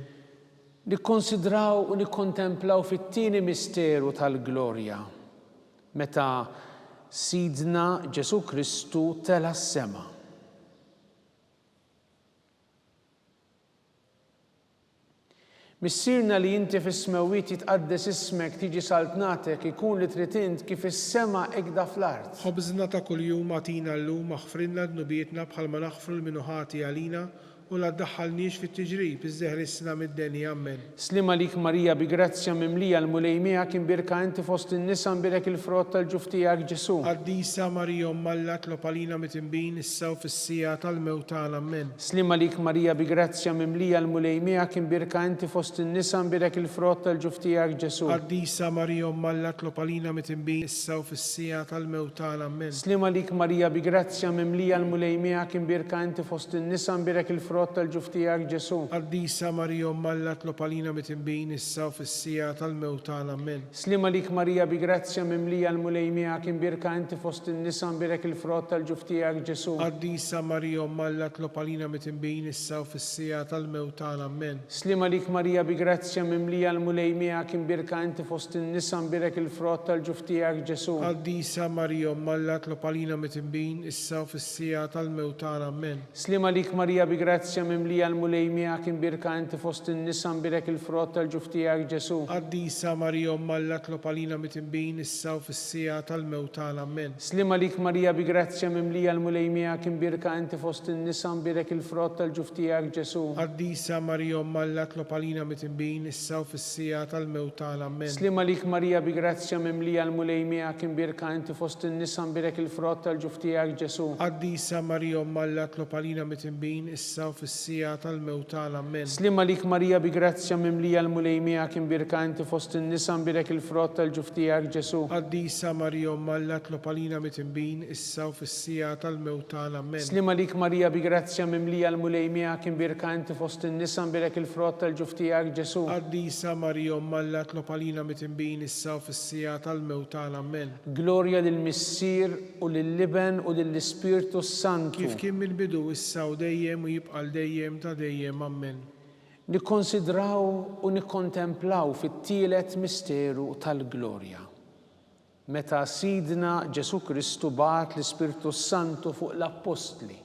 Nikkonsidraw u nikkontemplaw fit-tieni misteru tal-glorja meta Sidna Ġesu Kristu tela s-sema. Missirna li inti fis-smewwiet jitqaddes ismek tiġi saltnatek ikun li trid int kif is-sema ekda fl-art. Ħobżna ta' kuljum agħtina llum aħfrilna dnubietna bħalma naħfru l-minuħati għalina u la ddaħħalniex fit-tiġrib iżda ħrisna mid-deni ammen. Slima lik Marija bi grazzja mimlija l-mulejmija kien birka inti fost in-nisa mbirek il-frott tal-ġuf tiegħek Ġesu. Qaddisa Marija Alla tlob għalina mitinbin issa u fis-sija tal-mewt tagħna ammen. Slima lik Marija bi grazzja mimlija l-mulejmija kien birka inti fost in-nisa mbirek il-frott tal-ġuf tiegħek Ġesu. Qaddisa Marija Alla tlob għalina mitinbin issa u fis-sija tal-mewt tagħna ammen. Slima lik Marija bi grazzja mimlija l-mulejmija kien birka inti fost in-nisa mbirek il-frott tal-ġuf tiegħek Ġesu. Qaddisa Marija Alla tlob għalina mitinbin issa u fis-sija tal-mewt tagħna ammen. Slima lik Marija bi grazzja mimlija l-mulejmija kien birka inti fost in-nisa mbirek il-frott tal-ġuf tiegħek Ġesu. Qaddisa Marija Alla tlob għalina mitinbin issa u fis-sija tal-mewt tagħna ammen. Slima lik Marija bi grazzja mimlija l-mulejmija kien birka inti fost in-nisa mbirek il-frott tal-ġuf tiegħek Ġesu. Qaddisa Marija Alla tlob għalina mitinbin issa u fis-sija tal-mewt tagħna ammen. Slima lik Marija bi grazzja mimlija l-mulejmija kien birka inti fost in-nisa mbirek il-frott tal-ġuf tiegħek Ġesu. Qaddisa Marija Alla tlob għalina mitinbin issa u fis-sija tal-mewt tagħna ammen. Slima lik Marija bi grazzja mimlija l-mulejmija kien birka inti fost in-nisa mbirek il-frott tal-ġuf tiegħek Ġesu. Qaddisa Marija Alla tlob għalina mitinbin issa u fis-sija tal-mewt tagħna ammen. Slima lik Marija bi grazzja mimlija l-mulejmija kien birka inti fost in-nisa mbirek il-frott tal-ġuf tiegħek Ġesu. Qaddisa Marija Alla tlob għalina mitinbin issa u fis-sija tal-mewt tagħna ammen. Slima lik Marija bi grazzja mimlija l-mulejmija kien birka inti fost in-nisa mbirek il-frott tal-ġuf tiegħek Ġesu. Qaddisa Marija Alla tlob għalina mitinbin issa u fis-sija tal-mewt tagħna ammen. Slima lik Marija bi grazzja mimlija l-mulejmija kien birka inti fost in-nisa mbirek il-frott tal-ġuf tiegħek Ġesu. Qaddisa Marija Alla tlob għalina mitinbin issa u fis-sija tal-mewt tagħna ammen. Glorja lill-Missier u lill-Liben u lill-Ispirtu Santu. Kif kien mill-bidu issa u dejjem u jibqa' dejjem ta' dejjem ammen. Nikkonsidraw u nikkontemplaw fit-tielet misteru tal-glorja. Meta Sidna Ġesu Kristu bagħat l-Ispirtu Santu fuq l-Apostli.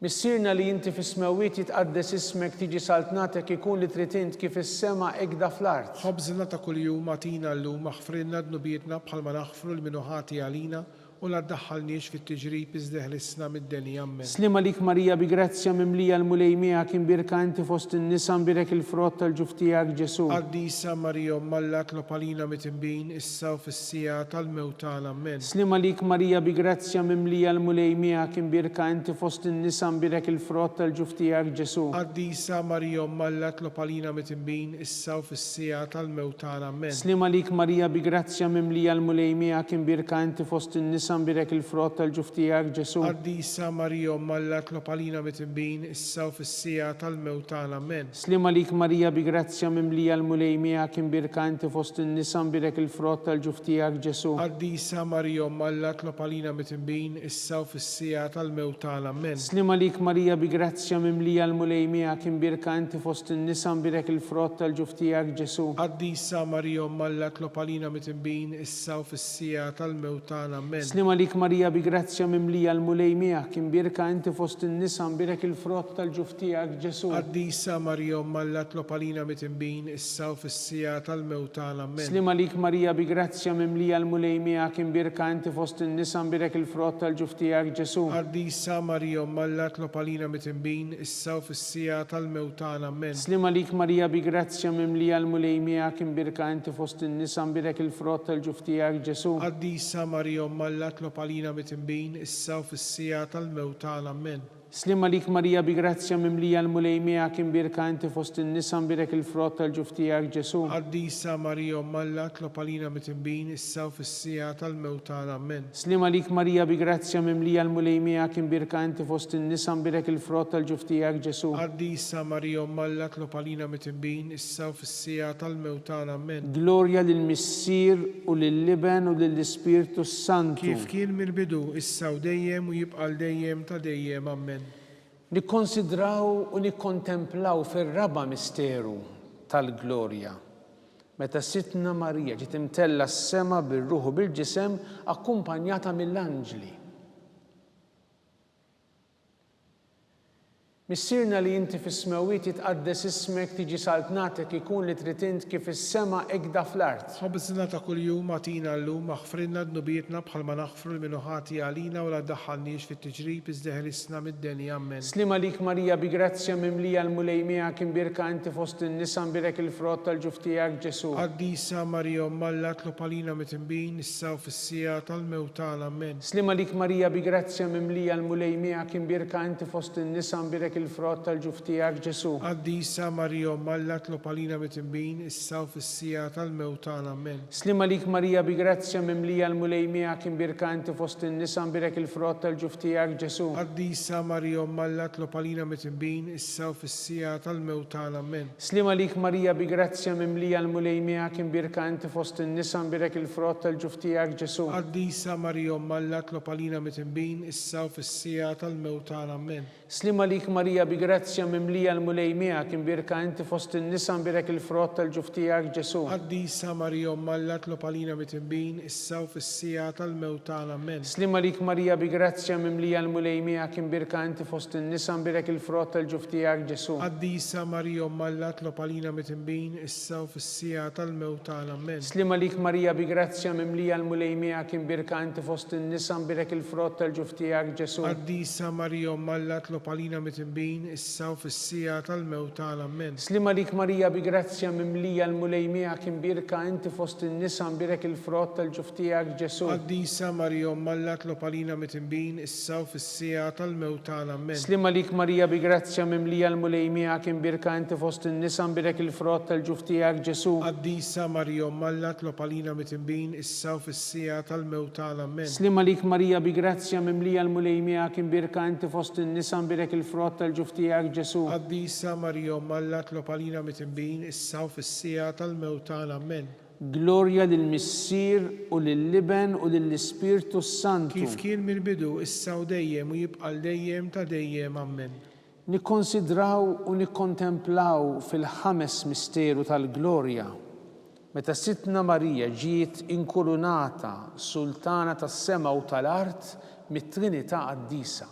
Missirna li inti fis-smewwiet jitqaddes ismek tiġi saltnatek ikun li trid int kif is-sema ekda fl-art. Ħobżna ta' kuljum agħtina llum aħfrilna dnubietna bħalma naħfru l-minuħati għalina u la ddaħħalniex fit-tiġrib iżda ħlisna mid-deni. Amen. Slima lik Marija bi grazzja mimlija l-mulej miegħek imbirka inti fost in-nisa imbirek il-frott tal-ġuf tiegħek Ġesu. Qaddisa Marija Umm Alla tlob għalina mitnbin issa u fis-sija tal-mewt tagħna. Amen. Slima lik Marija bi grazzja mimlija l-mulej miegħek imbirka inti fost in-nisa imbirek il-frott tal-ġuf tiegħek Ġesu. Qaddisa Marija Umm Alla tlob għalina mitnbin issa u fis-sija tal-mewt tagħna. Amen. Slima lik Marija bi grazzja mimlija l-mulej miegħek imbirka inti fost in-nisa imbirek il-frott tal-ġuf tiegħek Ġesu. Qaddisa Marija Umm Alla tlob għalina mitnbin issa u fis-sija tal-mewt tagħna. Amen. Slima lik Marija bi grazzja mimlija l-mulej miegħek imbirka inti fost in-nisa imbirek il-frott tal-ġuf tiegħek Ġesu. Qaddisa Marija Umm Alla tlob għalina mitnbin issa u fis-sija tal-mewt tagħna. Amen. Slima lik Marija bi grazzja mimlija l-mulej miegħek imbirka inti fost in-nisa imbirek il-frott tal-ġuf tiegħek Ġesu. Qaddisa Marija Umm Alla tlob għalina mitnbin issa u fis-sija tal-mewt tagħna. Amen. Slima lik Marija bi grazzja mimlija l-mulej miegħek imbirka inti fost in-nisa imbirek il-frott tal-ġuf tiegħek Ġesu. Qaddisa Marija Umm Alla tlob għalina mitnbin issa u fis-sija tal-mewt tagħna. Amen. Slima lik Marija bi grazzja mimlija l-mulej miegħek imbirka inti fost in-nisa imbirek il-frott tal-ġuf tiegħek Ġesu. Qaddisa Marija Umm Alla tlob għalina mitnbin issa u fis-sija tal-mewt tagħna. Amen. Slima lik Marija bi grazzja mimlija l-mulej miegħek imbirka inti fost in-nisa imbirek il-frott tal-ġuf tiegħek Ġesu. Qaddisa Marija Umm Alla tlob għalina mitnbin issa u fis-sija tal-mewt tagħna. Amen. Slima lik Marija bi grazzja mimlija l-mulej miegħek imbirka inti fost in-nisa imbirek il-frott tal-ġuf tiegħek Ġesu. Qaddisa Marija Umm Alla tlob għalina mitnbin issa u fis-sija tal-mewt tagħna. Amen. Slima lik Marija bi grazzja mimlija l-mulej miegħek imbirka inti fost in-nisa imbirek il-frott tal-ġuf tiegħek Ġesu. Qaddisa Marija Umm Alla tlob għalina mitnbin issa u fis-sija tal-mewt tagħna. Amen. Glorja lill-Missier u lill-Liben u lill-Ispirtu Santu. Kif kien mill-bidu issa u dejjem u jibqa' dejjem ta' dejjem. Amen. Nikkonsidraw u nikkontemplaw fir-raba misteru tal-glorja. Meta Sitna Marija ġiet imtella s-sema bir-ruħ u bil-ġisem akkumpanjata mill-anġli. Missierna li inti fis-smawiet jitqaddes ismek tiġi saltnatek ikun li trid int kif is-sema ekda fl-art. Ħobżna ta' kuljum agħtina llum aħfrilna dnubietna bħalma naħfru l-minuħati għalina u la ddaħħalniex fit-tiġrib iżda ħlisna mid-deni. Amen. Slima lik Marija bi grazzja mimlija l-mulej miegħek imbirka inti fost in-nisa imbirek il-frott tal-ġuf tiegħek Ġesu. Qaddisa Marija Umm Alla tlob għalina mitnbin issa u fis-sija tal-mewt tagħna. Amen. Slima lik Marija bi grazzja mimlija l-mulej miegħek imbirka inti fost in-nisa imbirek il-frott tal-ġuf tiegħek Ġesu. Qaddisa Marija Umm Alla tlob għalina mitnbin issa u fis-sija tal-mewt tagħna. Amen. Slima lik Marija bi grazzja mimlija l-mulej miegħek imbirka inti fost in-nisa imbirek il-frott tal-ġuf tiegħek Ġesu. Qaddisa Marija Umm Alla tlob għalina mitnbin issa u fis-sija tal-mewt tagħna. Amen. Slima lik Marija bi grazzja mimlija l-mulej miegħek imbirka inti fost in-nisa imbirek il-frott tal-ġuf tiegħek Ġesu. Qaddisa Marija Umm Alla tlob għalina mitnbin issa u fis-sija tal-mewt tagħna. Amen. Slima lik Marija bi grazzja mimlija l-mulej miegħek imbirka inti fost in-nisa imbirek il-frott tal-ġuf tiegħek Ġesu. Qaddisa Marija Umm Alla tlob għalina mitnbin issa u fis-sija tal-mewt tagħna. Amen. Slima lik Marija bi grazzja mimlija l-mulej miegħek imbirka inti fost in-nisa imbirek il-frott tal-ġuf tiegħek Ġesu. Qaddisa Marija Umm Alla tlob għalina mitnbin issa u fis-sija tal-mewt tagħna. Amen. Slima lik Marija bi grazzja mimlija l-mulej miegħek imbirka inti fost in-nisa imbirek il-frott tal-ġuf tiegħek Ġesu. Qaddisa Marija Umm Alla tlob għalina mitnbin issa u fis-sija tal-mewt tagħna. Amen. Slima lik Marija bi grazzja mimlija l-mulej miegħek imbirka inti fost in-nisa imbirek il-frott tal-ġuf tiegħek Ġesu. Qaddisa Marija Umm Alla tlob għalina mitnbin issa u fis-sija tal-mewt tagħna. Amen. Slima lik Marija bi grazzja mimlija l-mulej miegħek imbirka inti fost in-nisa imbirek il-frott tal-ġuf tiegħek Ġesu. Qaddisa Marija Umm Alla tlob għalina mitnbin issa u fis-sija tal-mewt tagħna. Amen. Slima lik Marija bi grazzja mimlija l-mulej miegħek imbirka inti fost in-nisa imbirek il-frott tal-ġuf tiegħek Ġesu. Qaddisa Marija Umm Alla tlob għalina mitnbin issa u fis-sija tal-mewt tagħna. Amen. Glorja lill-Missier u lill-Liben u lill-Ispirtu Santu. Kif kien mill-bidu issa u dejjem u jibqa' dejjem ta' dejjem. Amen. Nikkonsidraw u nikkontemplaw fil-ħames misteru tal-glorja. Meta Sitna Marija ġiet inkurunata sultana tas-sema u tal-art mit-Trinità Qaddisa.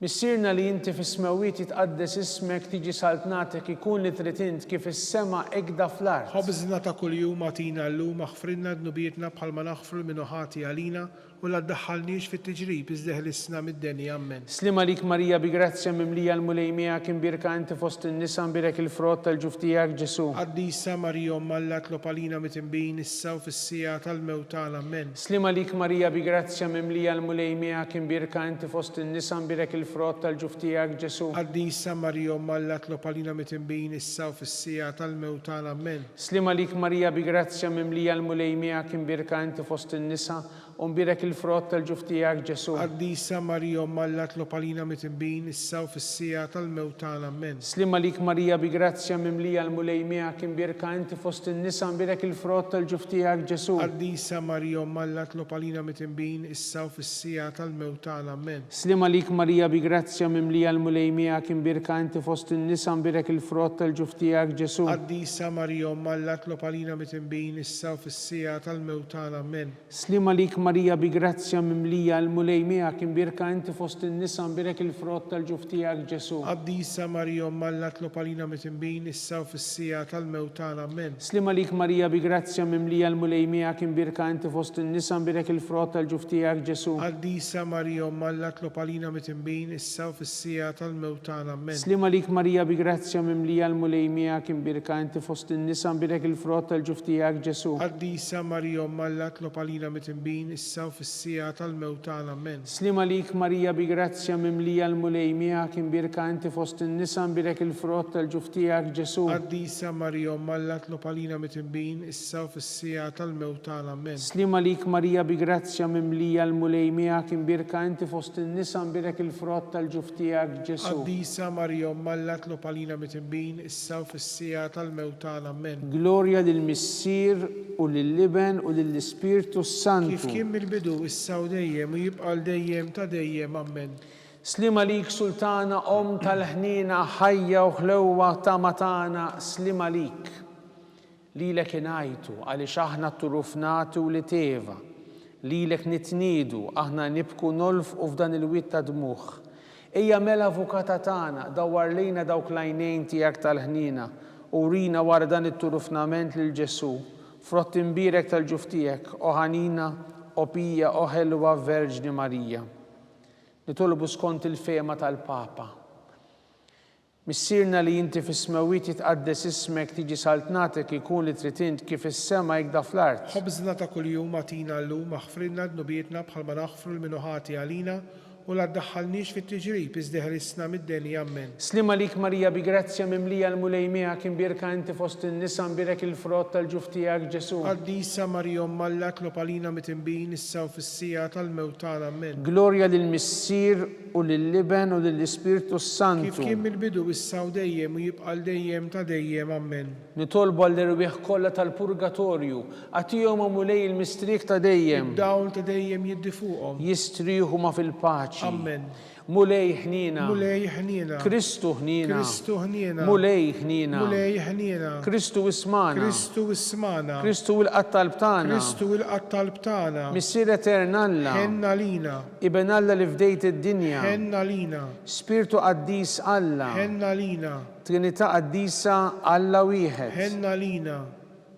Missirna li inti fis-smawiet jitqaddes ismek tiġi saltnatek ikun li trid int kif is-sema ekda fl-art. خبزنا تا كل يوم اعطينا اللوم اغفرنا ذنوبيتنا بحال ما نغفر المنوحات علينا ولا تدخلنيش في التجريب ازده لسنا مدني امين. Slima lik Marija bi grazzja mimlija l-mulejmija kien birka inti fost in-nisa birek il-frott tal-ġuf tiegħek Ġesu. قديسة مريم ملت لوبالينا متنبين السو في السيا الموتى امين. Slima lik Marija bi grazzja mimlija l-mulejmija kien birka inti fost in-nisa birek il-frott tal-ġuf tiegħek Ġesu. قديسة مريم ملت لوبالينا متنبين السو في السيا الموتى امين. Slima lik Marija bi grazzja mimlija l-mulejmija kien birka inti fost in-nisa birek il-frott tal-ġuf tiegħek Ġesu. قديسة مريم ملت لوبالينا متنبين السو في السيا الموتى امين. Slima lik Marija bi grazzja mimlija l-mulejmija kien birka inti fost in-nisa birek il-frott tal-ġuf tiegħek Ġesu. قديسة مريم ملت لوبالينا متنبين السو في السيا الموتى امين. Slima lik Marija bi grazzja mimlija l-mulejmija kien birka inti fost in-nisa birek il-frott tal-ġuf tiegħek Ġesu. قديسة مريم ملت لوبالينا متنبين السو في السيا الموتى امين. Slima lik Marija bi grazzja mimlija l-mulejmija kien birka inti fost in-nisa birek il-frott tal-ġuf tiegħek Ġesu. قديسة مريم ملت لوبالينا متنبين السو في السيا الموتى امين. Slima lik Marija bi grazzja mimlija l-mulejmija kien birka inti fost in-nisa birek il-frott tal-ġuf tiegħek Ġesu. قديسة مريم ملت لوبالينا متنبين السو في السيا الموتى امين. Slima lik Marija bi grazzja mimlija l-mulejmija kien birka inti fost in-nisa birek il-frott tal-ġuf tiegħek Ġesu. قديسة مريم ملت لوبالينا متنبين السو في السيا الموتى امين. Slima lik Marija bi grazzja mimlija l-mulejmija kien birka inti fost in-nisa birek il-frott tal-ġuf tiegħek Ġesu. قديسة مريم ملت لوبالينا متنبين السو في السيا الموتى امين. Slima lik Marija bi grazzja mimlija l-mulejmija kien birka inti fost in-nisa birek il-frott tal-ġuf tiegħek Ġesu. قديسة مريم ملت لوبالينا متنبين السو في السيا الموتى امين. Glorja lill-Missier u lill-Liben u lill-Ispirtu كيف Santu. كم البدو السو ديم ويبقى ديم تديم امين. Slima lik Sultana tal-ħnina ħajja u ħlewwa ta' matana, slima lik. Lilek inajtu għaliex aħna turufnatu li teva. Lilek nitnidu aħna nibku nolfqu f'dan il-witt ta' dmuħ. Ejja mela avukata tagħna dawwar lejna dawk l-għajnejn tiegħek tal-ħnina u rina wara dan it-turufnament lil Ġesu. Frott imbirek tal-ġuf tiegħek o ħanina o pija o ħelwa Verġni Marija. Nitolbu skont il-fema tal-Papa. Missirna li inti fis-smawiet jitqaddes ismek tiġi saltnatek ikun li trid int kif is-sema jgda fl-art. خبزنا تا كل يوم اعطينا اللوم اغفرنا ذنوبيتنا بحال ما نغفر المنوحات علينا ولا تدخلنيش في التجريب ازده لسنا مدني امين. Slima lik Marija bi grazzja mimlija l-mulejmija kien birka inti fost in-nisa birek il-frott tal-ġuf tiegħek Ġesu. قديسة مريم ملت لوبالينا متنبين السو في السيا الموتى امين. Glorja lill-Missier u lill-Liben u lill-Ispirtu كيف Santu. كم البدو السو ديم ويبقى ديم تديم امين. Nitolbu għall-irwieħ kollha tal-purgatorju, għatihom mulej il-mistrik ta' dejjem, داون تديم يدي فوقهم. jistrieħu ma fil-paċi. امين. Mulej ħnina, مولاي حنينا. Kristu ħnina, كريستو هنينا. mulej ħnina, مولاي حنينا. Kristu ismana, كريستو اسمانا. Kristu il-qattal btana, كريستو القطال بتاعنا. Missier eternalla, حنا لينا. Iben Alla li fdejt id-dinja, حنا لينا. Spiritu qaddis Alla, حنا لينا. Trinità qaddisa Alla wieħed, حنا لينا.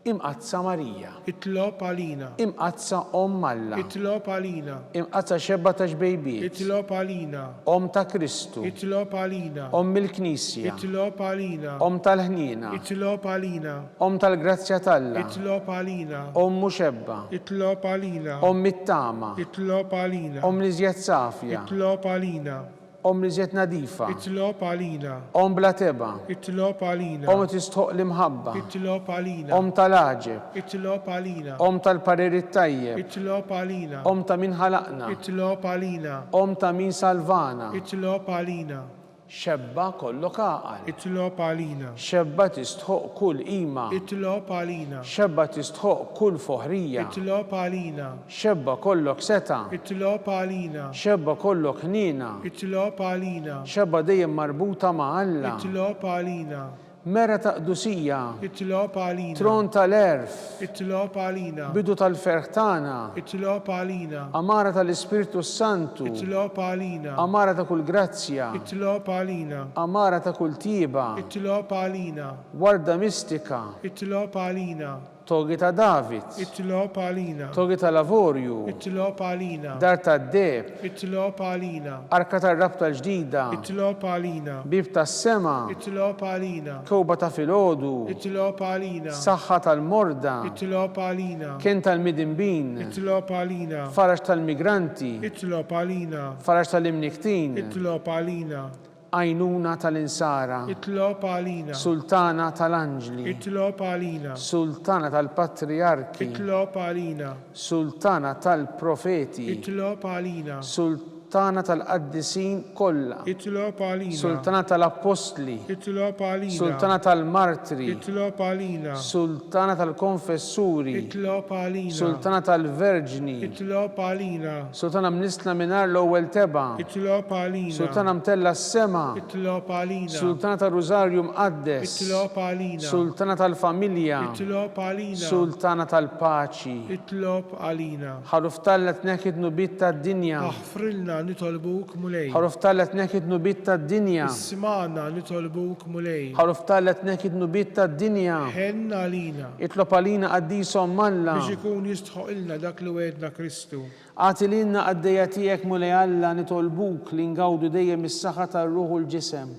imqazza Marija, اطلب علينا. imqazza Alla, اطلب علينا. imqazza xebba ta' xbejbiet, اطلب علينا. ta' Kristu, اطلب علينا. il-Knisja, اطلب علينا. tal-ħnina, اطلب علينا. tal-grazzja talla, اطلب علينا. muxebba, اطلب علينا. mit-tama, اطلب علينا. li żjed safja, اطلب علينا. li żjed nadifa, اطلب علينا. bla teba, اطلب علينا. tistħoq l-imħabba, اطلب علينا. tal-aġeb, اطلب علينا. tal-pareri tajjeb, اطلب علينا. ta' min ħalaqna, اطلب علينا. ta' min salvana, اطلب علينا. xebba kollok aqal, اطلب علينا. xebba tistħoq kull qima, اطلب علينا. xebba tistħoq kull foħrija, اطلب علينا. xebba kollok seta, اطلب علينا. xebba kollok ħnina, اطلب علينا. xebba dejjem marbuta ma' Alla, اطلب علينا. Mera ta' qdusija, itlob għalina, tron tal-erf, itlob għalina, bidu tal-ferħ tagħna, itlob għalina, amara tal-Ispirtu Santu, itlob għalina, amara ta' kull grazzja, itlob għalina, amara ta' kull tiba, itlob għalina, warda mistika, itlob għalina, togi ta' David, itlob għalina, togi ta' lavorju, itlob għalina, dar ta' deb, itlob għalina, arka ta' rabta l-ġdida, itlob għalina, bib ta' sema, itlob għalina, kowba ta' filodu, itlob għalina, saħħa tal-morda, itlob għalina, kien tal-midinbin, itlob għalina, faraġ tal-migranti, itlob għalina, faraġ tal-imniktin, itlob għalina, għajnuna tal-insara, itlob għalina, sultana tal-anġli, itlob għalina, sultana tal-patriarki, itlob għalina, sultana tal-profeti, itlob għalina, sultana tal-qaddisin kollha, itlob għalina, sultana tal-apostli, itlob għalina, sultana tal-martri, itlob għalina, sultana tal-konfessuri, itlob għalina, sultana tal-verġni, itlob għalina, sultana mnisla minar l-ewwel teba, itlob għalina, sultana mtella s-sema, itlob għalina, sultana tal-Rużarju mqaddes, itlob għalina, sultana tal-familja, itlob għalina, sultana tal-paċi. itlob għalina, ħaruf tallet nekid nubit tad-dinja, aħfrilna nitolbuk mulej, ħaruf tallet nekid nubit tad-dinja, isma'na nitolbuk mulej, ħaruf tallet nekid nubit tad-dinja, ħenna għalina, itlob għalina qaddisom malla, biex ikun jistħoq ilna dak li wedna Kristu. għatilinna għaddejja tiegħek mulej Alla nitolbuk li ngawdu dejjem is-saħħa tar-ruħ u l-ġisem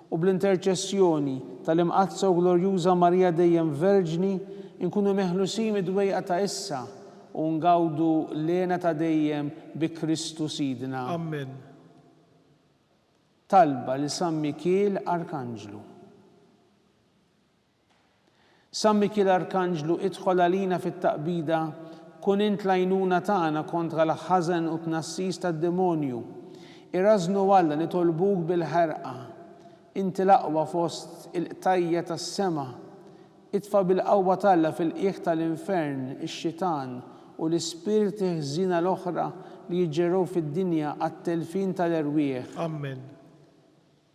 u bl-interċessjoni tal-imqazza u glorjuża Marija dejjem Verġni nkunu meħlusin id-dwejqa ta' issa u ngawdu lena ta' dejjem bi Kristu Sidna. Amen. Talba li San Mikiel Arkanġlu. San Mikiel Arkanġlu idħol għalina fit-taqbida kun int l-għajnuna tagħna kontra l-ħażen u tnassis tad-demonju. Irrażnu Alla nitolbuk bil-ħerqa. Inti l-aqwa fost il-qtajja tas-sema. Itfa' bil-qawwa Alla fil-qiegħ tal-infern, ix-xitan u l-ispirti ħżina l-oħra li jiġġergħu fid-dinja għat-telfin tal-erwieħ. Amen.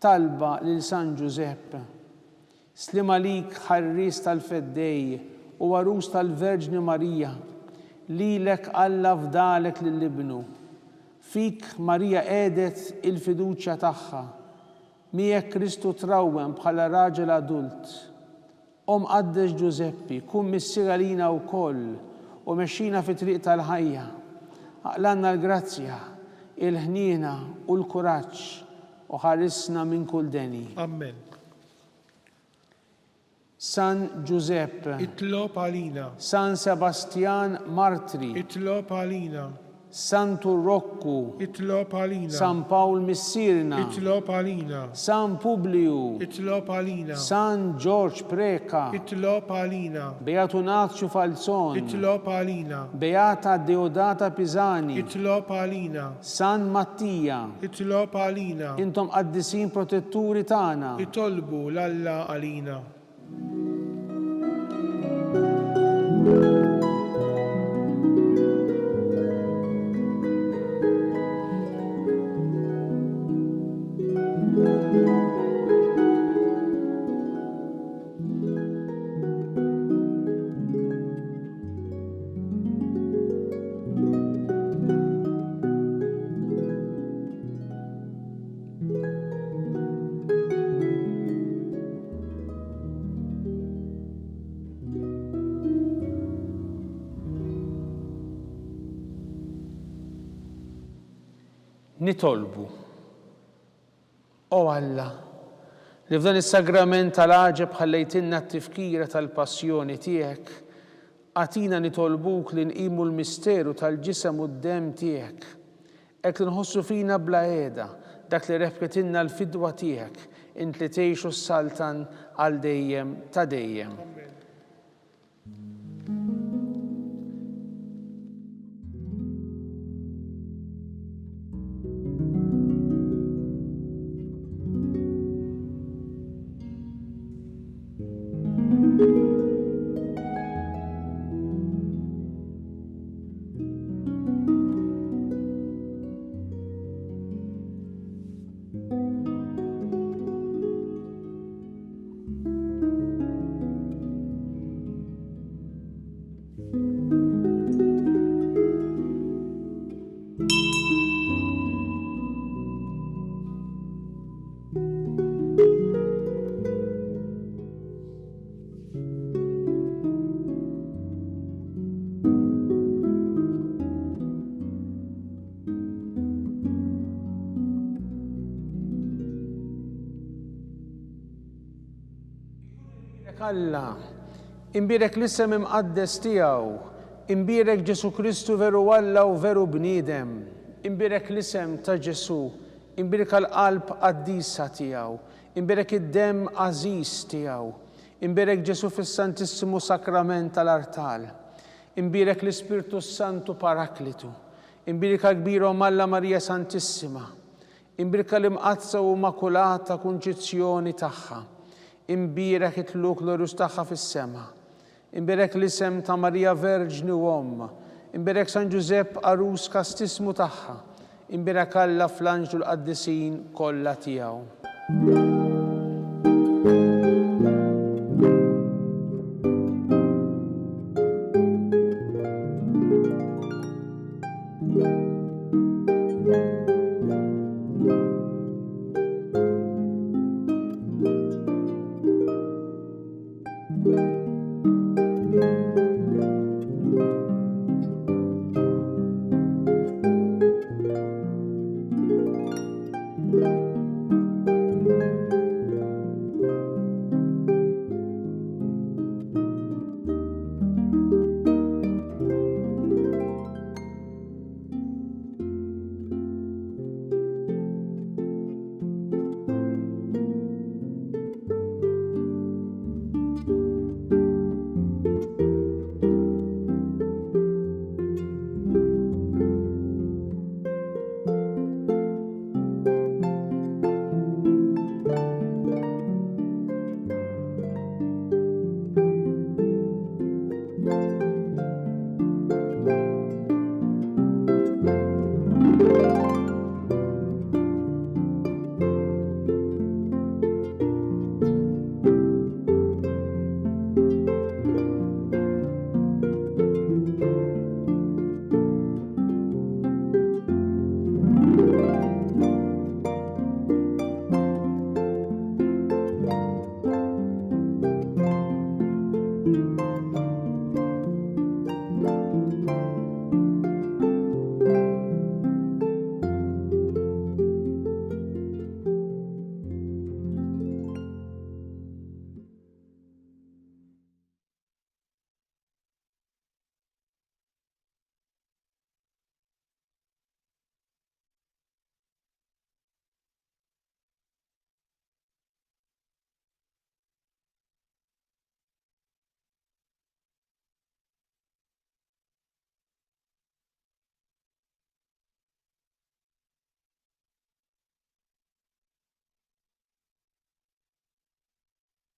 Talba lil San Giuseppe. Slima lik ħarris tal-feddej u warus tal-Verġni Marija. Lilek Alla fdalek lill-ibnu. Fik Marija għedet il-fiduċja tagħha. Miegħek Kristu trawwem bħala raġel adult. Qaddex Giuseppi, kun missiera lina wkoll u mexxina fi triq tal-ħajja. Aqlanna l-grazzja, il-ħniena u l-kuraġġ u ħarisna minn kull deni. Amen. San Giuseppe, Itlob għalina, San Sebastian Martri, itlob għalina, Santu Roccu, itlob għalina, San Paul Missirna, itlob għalina, San Publiu, itlob għalina, San George Preka, itlob għalina, Beatu Nazio Falzon, itlob għalina, Beata Deodata Pisani, itlob għalina, San Mattia, itlob għalina, intom qaddisin protetturi tagħna. itolbu l-Alla għalina. Nitolbu. O Alla, li f'dan is-sagrament tal-għaġeb ħallejtinna t-tifkira tal-passjoni tiegħek, għatina nitolbuk li nqimu l-misteru tal-ġisem u d-dem tiegħek. Hekk li nħossu fina bla qiegħda dak li rebketinna l-fidwa tiegħek, int li tgħixu s-saltan għal dejjem ta' dejjem. Alla, imbirek l-isem imqaddes tiegħu, imbirek Ġesu Kristu veru Alla u veru bniedem, imbirek l-isem ta' Ġesu, imbirek l-qalb qaddisa tiegħu, imbirek id-dem għażiż tiegħu, imbirek Ġesu fis-Santissimu Sakrament tal-Artal, imbirek l-Ispirtu Santu Paraklitu, imbirek kbirhom Alla Marija Santissima, imbirek l-imqazza u makulata kunċizzjoni tagħha, imbirek it-tluk l-orus tagħha fis-sema, imbirek l-isem ta' Marija Verġni u Omm, imbirek San Ġusepp Arus kastismu tagħha, imbirek Alla fl-anġlu l-qaddisin kollha tiegħu.